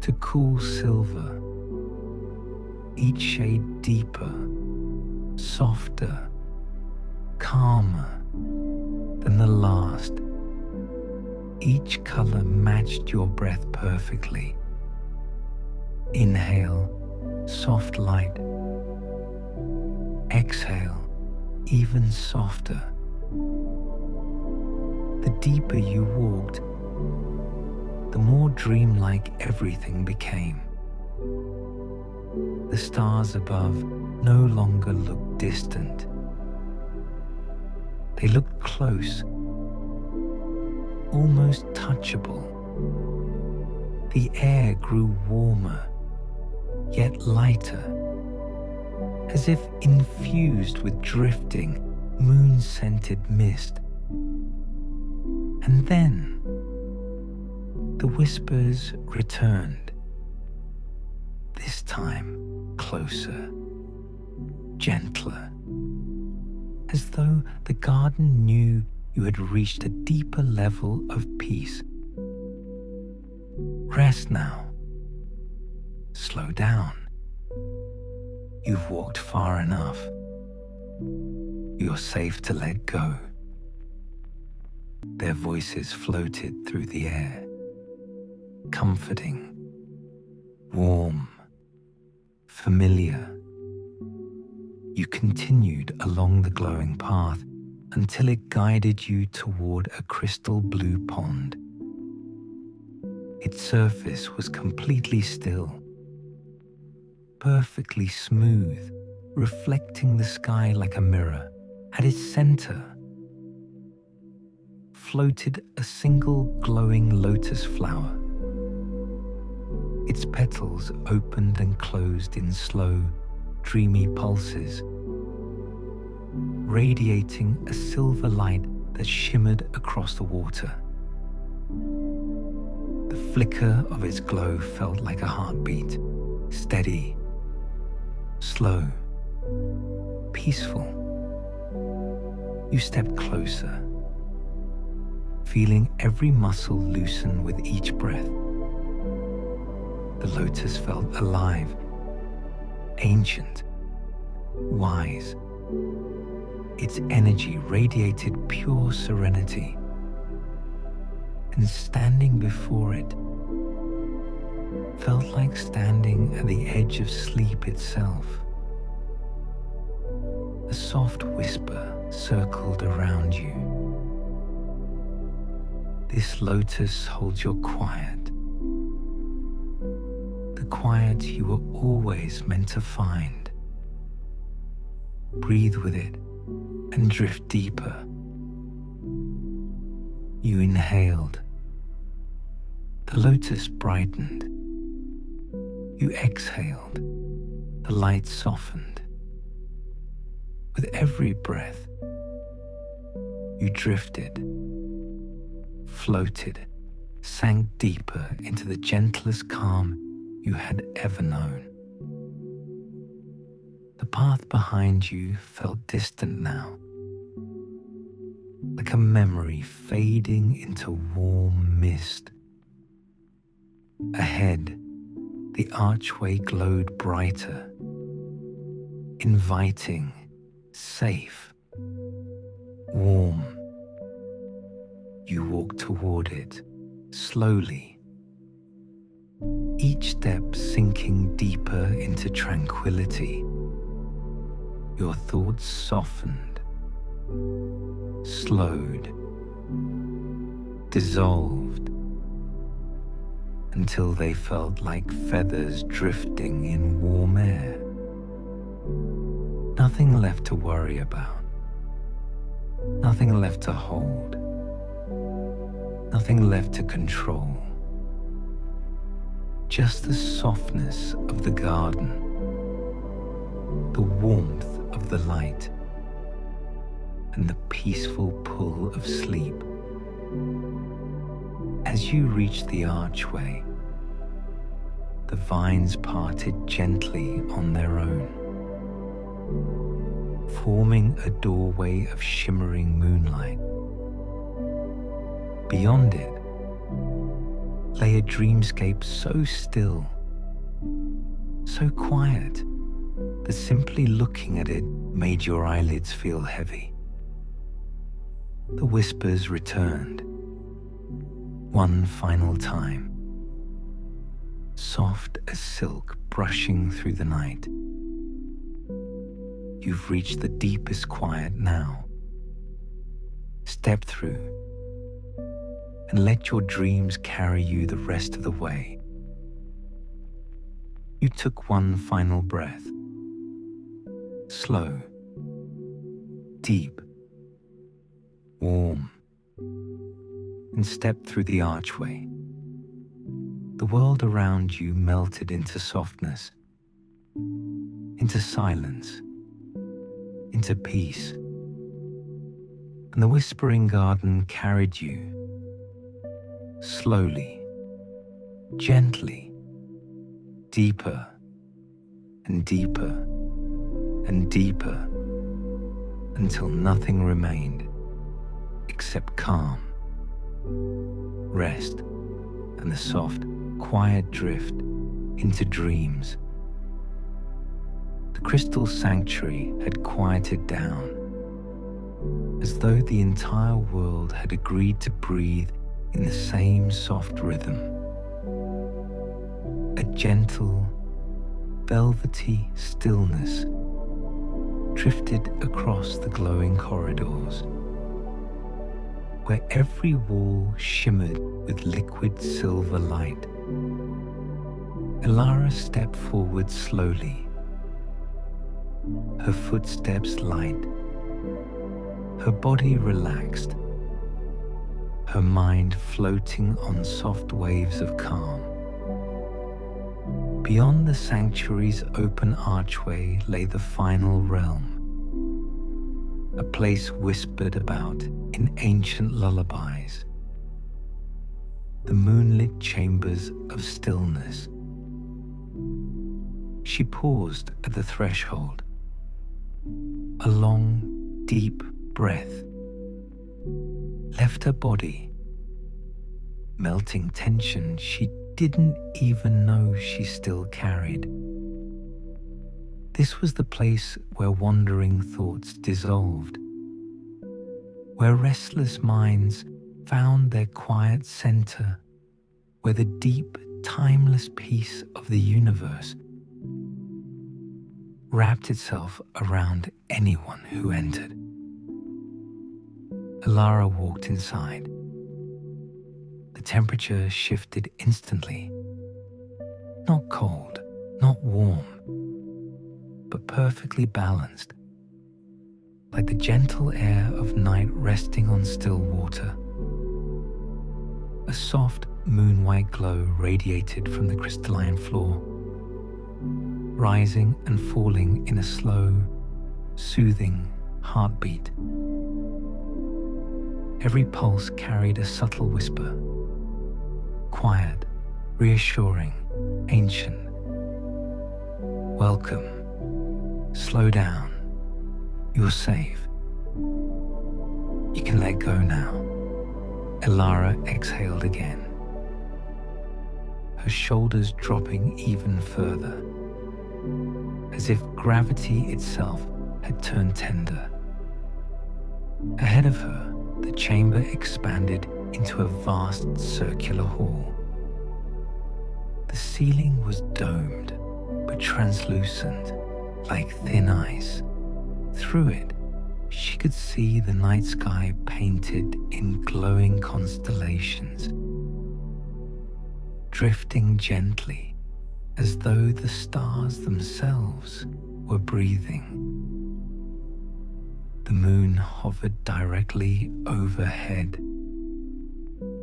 to cool silver, each shade deeper, softer, calmer than the last. Each color matched your breath perfectly. Inhale, soft light. Exhale, even softer. The deeper you walked, the more dreamlike everything became. The stars above no longer looked distant. They looked close, almost touchable. The air grew warmer, yet lighter, as if infused with drifting, moon-scented mist. And then the whispers returned, this time closer, gentler, as though the garden knew you had reached a deeper level of peace. Rest now. Slow down. You've walked far enough. You're safe to let go. Their voices floated through the air, comforting, warm, familiar. You continued along the glowing path until it guided you toward a crystal blue pond. Its surface was completely still, perfectly smooth, reflecting the sky like a mirror. At its center floated a single glowing lotus flower. Its petals opened and closed in slow, dreamy pulses, radiating a silver light that shimmered across the water. The flicker of its glow felt like a heartbeat, steady, slow, peaceful. You stepped closer, feeling every muscle loosen with each breath. The lotus felt alive, ancient, wise. Its energy radiated pure serenity. And standing before it felt like standing at the edge of sleep itself. A soft whisper circled around you. This lotus holds your quiet, the quiet you were always meant to find. Breathe with it and drift deeper. You inhaled. The lotus brightened. You exhaled. The light softened. With every breath, you drifted, floated, sank deeper into the gentlest calm you had ever known. The path behind you felt distant now, like a memory fading into warm mist. Ahead, the archway glowed brighter, inviting, safe, warm. You walked toward it, slowly, each step sinking deeper into tranquility. Your thoughts softened, slowed, dissolved, until they felt like feathers drifting in warm air. Nothing left to worry about, nothing left to hold, nothing left to control. Just the softness of the garden, the warmth of the light, and the peaceful pull of sleep. As you reached the archway, the vines parted gently on their own, forming a doorway of shimmering moonlight. Beyond it lay a dreamscape so still, so quiet, that simply looking at it made your eyelids feel heavy. The whispers returned, one final time, soft as silk brushing through the night. You've reached the deepest quiet now. Step through and let your dreams carry you the rest of the way. You took one final breath, slow, deep, warm, and stepped through the archway. The world around you melted into softness, into silence, into peace. And the whispering garden carried you, slowly, gently, deeper and deeper and deeper, until nothing remained except calm, rest, and the soft, quiet drift into dreams. The crystal sanctuary had quieted down, as though the entire world had agreed to breathe in the same soft rhythm. A gentle, velvety stillness drifted across the glowing corridors, where every wall shimmered with liquid silver light. Elara stepped forward slowly, her footsteps light, her body relaxed, her mind floating on soft waves of calm. Beyond the sanctuary's open archway lay the final realm, a place whispered about in ancient lullabies, the moonlit chambers of stillness. She paused at the threshold, a long, deep breath left her body, melting tension she didn't even know she still carried. This was the place where wandering thoughts dissolved, where restless minds found their quiet center, where the deep, timeless peace of the universe wrapped itself around anyone who entered. Alara walked inside. The temperature shifted instantly. Not cold, not warm, but perfectly balanced, like the gentle air of night resting on still water. A soft, moon-white glow radiated from the crystalline floor, rising and falling in a slow, soothing heartbeat. Every pulse carried a subtle whisper, quiet, reassuring, ancient. Welcome. Slow down. You're safe. You can let go now. Alara exhaled again, her shoulders dropping even further, as if gravity itself had turned tender. Ahead of her, the chamber expanded into a vast circular hall. The ceiling was domed, but translucent, like thin ice. Through it, she could see the night sky painted in glowing constellations, drifting gently as though the stars themselves were breathing. The moon hovered directly overhead,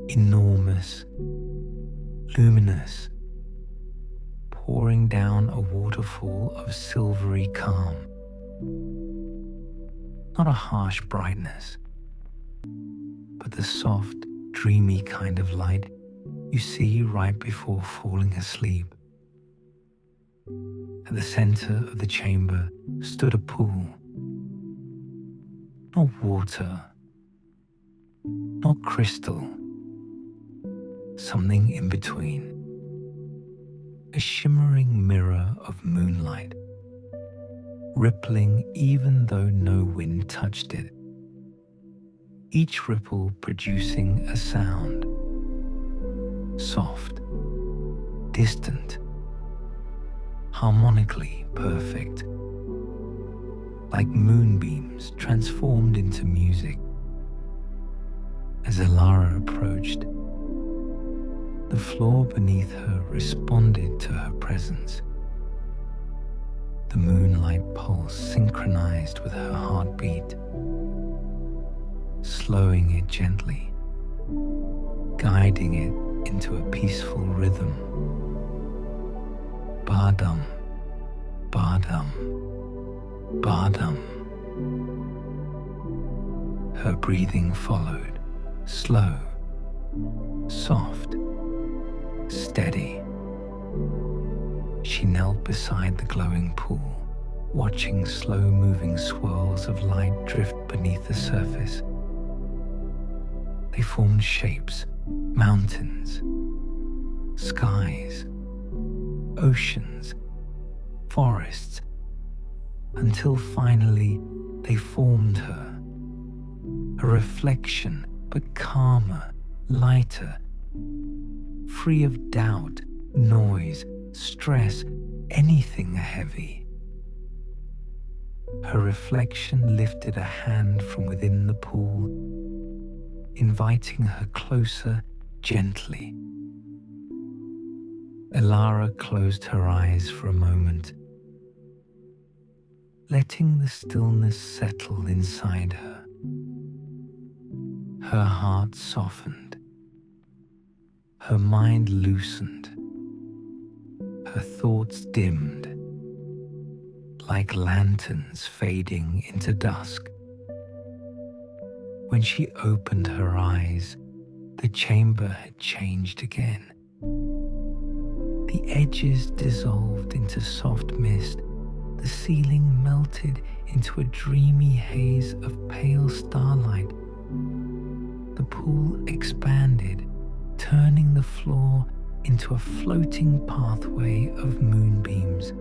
enormous, luminous, pouring down a waterfall of silvery calm. Not a harsh brightness, but the soft, dreamy kind of light you see right before falling asleep. At the center of the chamber stood a pool. Not water, not crystal, something in between. A shimmering mirror of moonlight, rippling even though no wind touched it. Each ripple producing a sound, soft, distant, harmonically perfect, like moonbeams transformed into music. As Alara approached, the floor beneath her responded to her presence. The moonlight pulse synchronized with her heartbeat, slowing it gently, guiding it into a peaceful rhythm. Ba-dum, ba-dum, ba-dum. Her breathing followed, slow, soft, steady. She knelt beside the glowing pool, watching slow-moving swirls of light drift beneath the surface. They formed shapes, mountains, skies, oceans, forests, until finally they formed her. A reflection, but calmer, lighter, free of doubt, noise, stress, anything heavy. Her reflection lifted a hand from within the pool, inviting her closer gently. Alara closed her eyes for a moment, letting the stillness settle inside her. Her heart softened, her mind loosened, her thoughts dimmed, like lanterns fading into dusk. When she opened her eyes, the chamber had changed again. The edges dissolved into soft mist, the ceiling melted into a dreamy haze of pale starlight. The pool expanded, turning the floor into a floating pathway of moonbeams.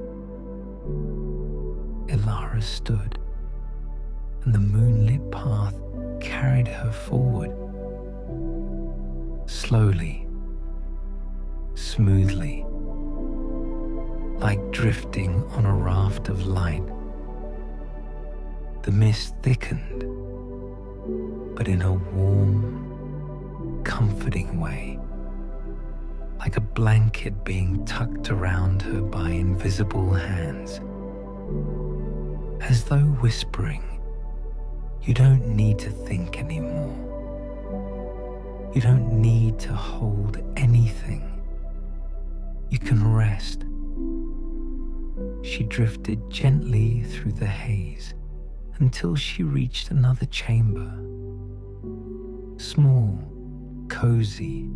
Elara stood, and the moonlit path carried her forward. Slowly, smoothly, like drifting on a raft of light. The mist thickened, but in a warm, comforting way, like a blanket being tucked around her by invisible hands. As though whispering, you don't need to think anymore. You don't need to hold anything. You can rest. She drifted gently through the haze until she reached another chamber. Small, cozy,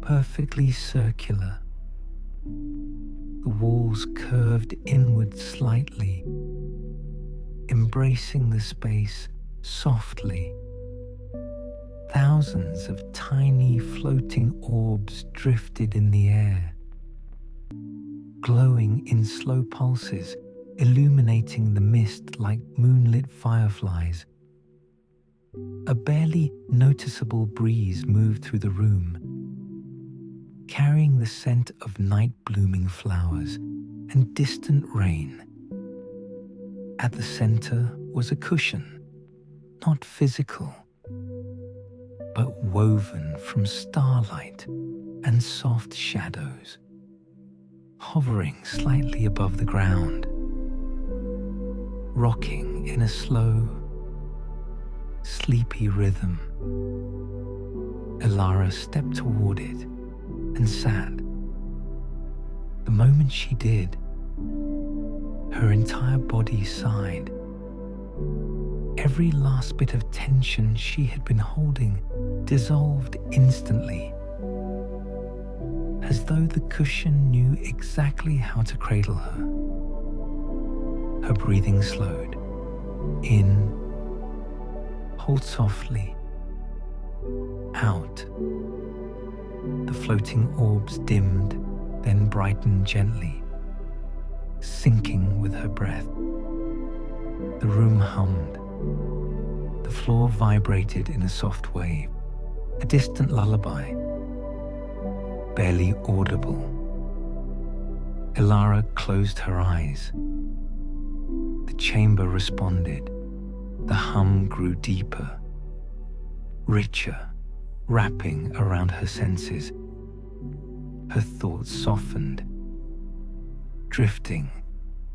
perfectly circular. The walls curved inward slightly, embracing the space softly. Thousands of tiny floating orbs drifted in the air, glowing in slow pulses, illuminating the mist like moonlit fireflies. A barely noticeable breeze moved through the room, carrying the scent of night-blooming flowers and distant rain. At the center was a cushion, not physical, but woven from starlight and soft shadows, hovering slightly above the ground, rocking in a slow, sleepy rhythm. Elara stepped toward it and sat. The moment she did, her entire body sighed. Every last bit of tension she had been holding dissolved instantly, as though the cushion knew exactly how to cradle her. Her breathing slowed. In, hold softly. Out. The floating orbs dimmed, then brightened gently, syncing with her breath. The room hummed. The floor vibrated in a soft wave, a distant lullaby, barely audible. Elara closed her eyes. The chamber responded. The hum grew deeper, richer, wrapping around her senses. Her thoughts softened, drifting,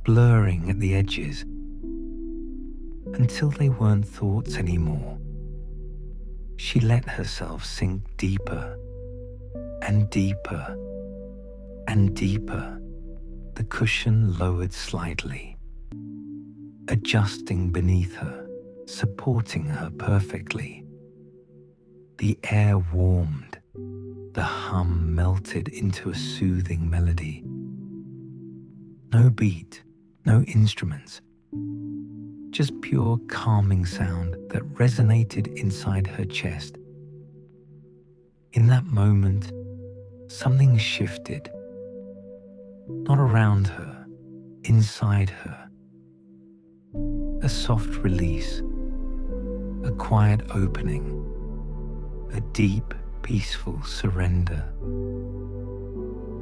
blurring at the edges, until they weren't thoughts anymore. She let herself sink deeper and deeper and deeper. The cushion lowered slightly, adjusting beneath her, supporting her perfectly. The air warmed. The hum melted into a soothing melody. No beat, no instruments, just pure calming sound that resonated inside her chest. In that moment, something shifted. Not around her, inside her. A soft release, a quiet opening, a deep, peaceful surrender.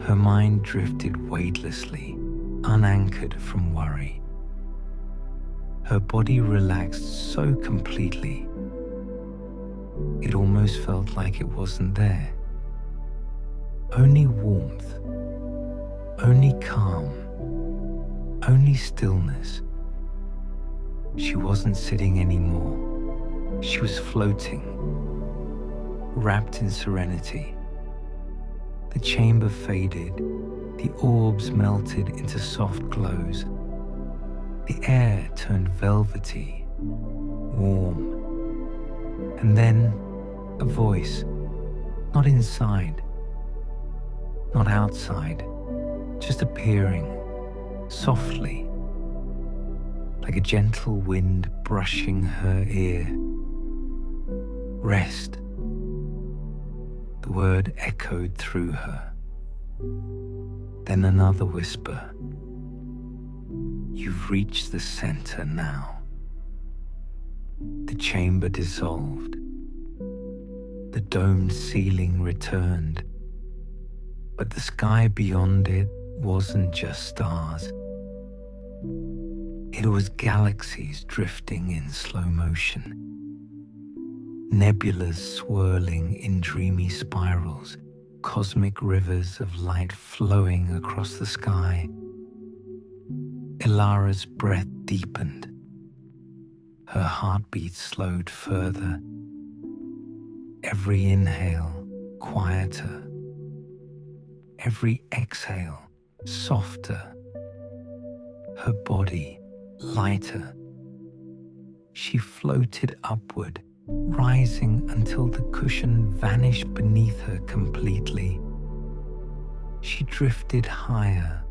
Her mind drifted weightlessly, unanchored from worry. Her body relaxed so completely, it almost felt like it wasn't there. Only warmth, only calm, only stillness. She wasn't sitting anymore. She was floating, wrapped in serenity. The chamber faded, the orbs melted into soft glows. The air turned velvety, warm. And then a voice, not inside, not outside, just appearing softly, like a gentle wind brushing her ear. Rest. The word echoed through her. Then another whisper. You've reached the center now. The chamber dissolved. The domed ceiling returned. But the sky beyond it wasn't just stars. It was galaxies drifting in slow motion. Nebulas swirling in dreamy spirals, cosmic rivers of light flowing across the sky. Ilara's breath deepened. Her heartbeat slowed further. Every inhale quieter. Every exhale softer. Her body lighter. She floated upward, rising until the cushion vanished beneath her completely. She drifted higher,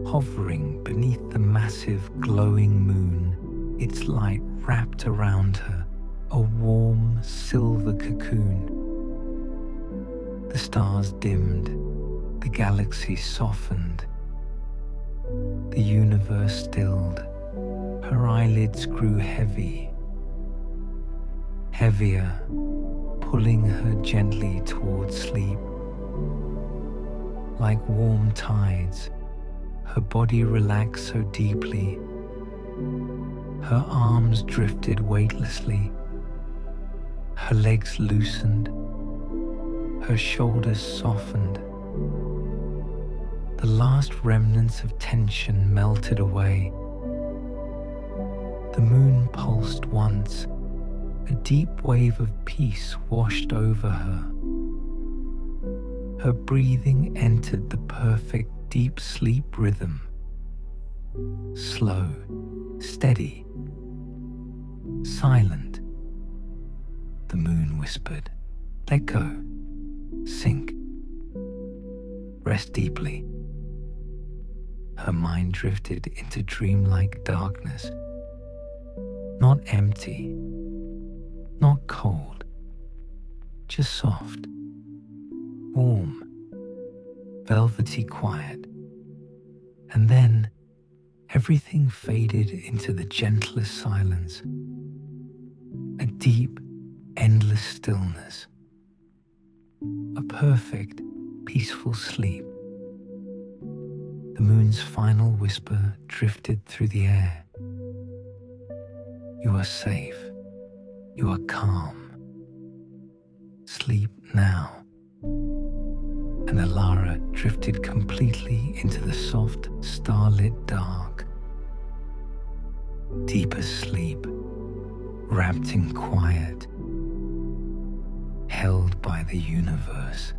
hovering beneath the massive glowing moon, its light wrapped around her, a warm silver cocoon. The stars dimmed, the galaxy softened, the universe stilled. Her eyelids grew heavy, heavier, pulling her gently towards sleep. Like warm tides, her body relaxed so deeply. Her arms drifted weightlessly. Her legs loosened. Her shoulders softened. The last remnants of tension melted away. The moon pulsed once. A deep wave of peace washed over her. Her breathing entered the perfect deep sleep rhythm. Slow, steady, silent. The moon whispered, "Let go, sink, rest deeply." Her mind drifted into dreamlike darkness. Not empty, not cold, just soft, warm, velvety quiet. And then everything faded into the gentlest silence, a deep, endless stillness, a perfect, peaceful sleep. The moon's final whisper drifted through the air. You are safe. You are calm. Sleep now. And Ilara drifted completely into the soft, starlit dark. Deeper sleep, wrapped in quiet, held by the universe.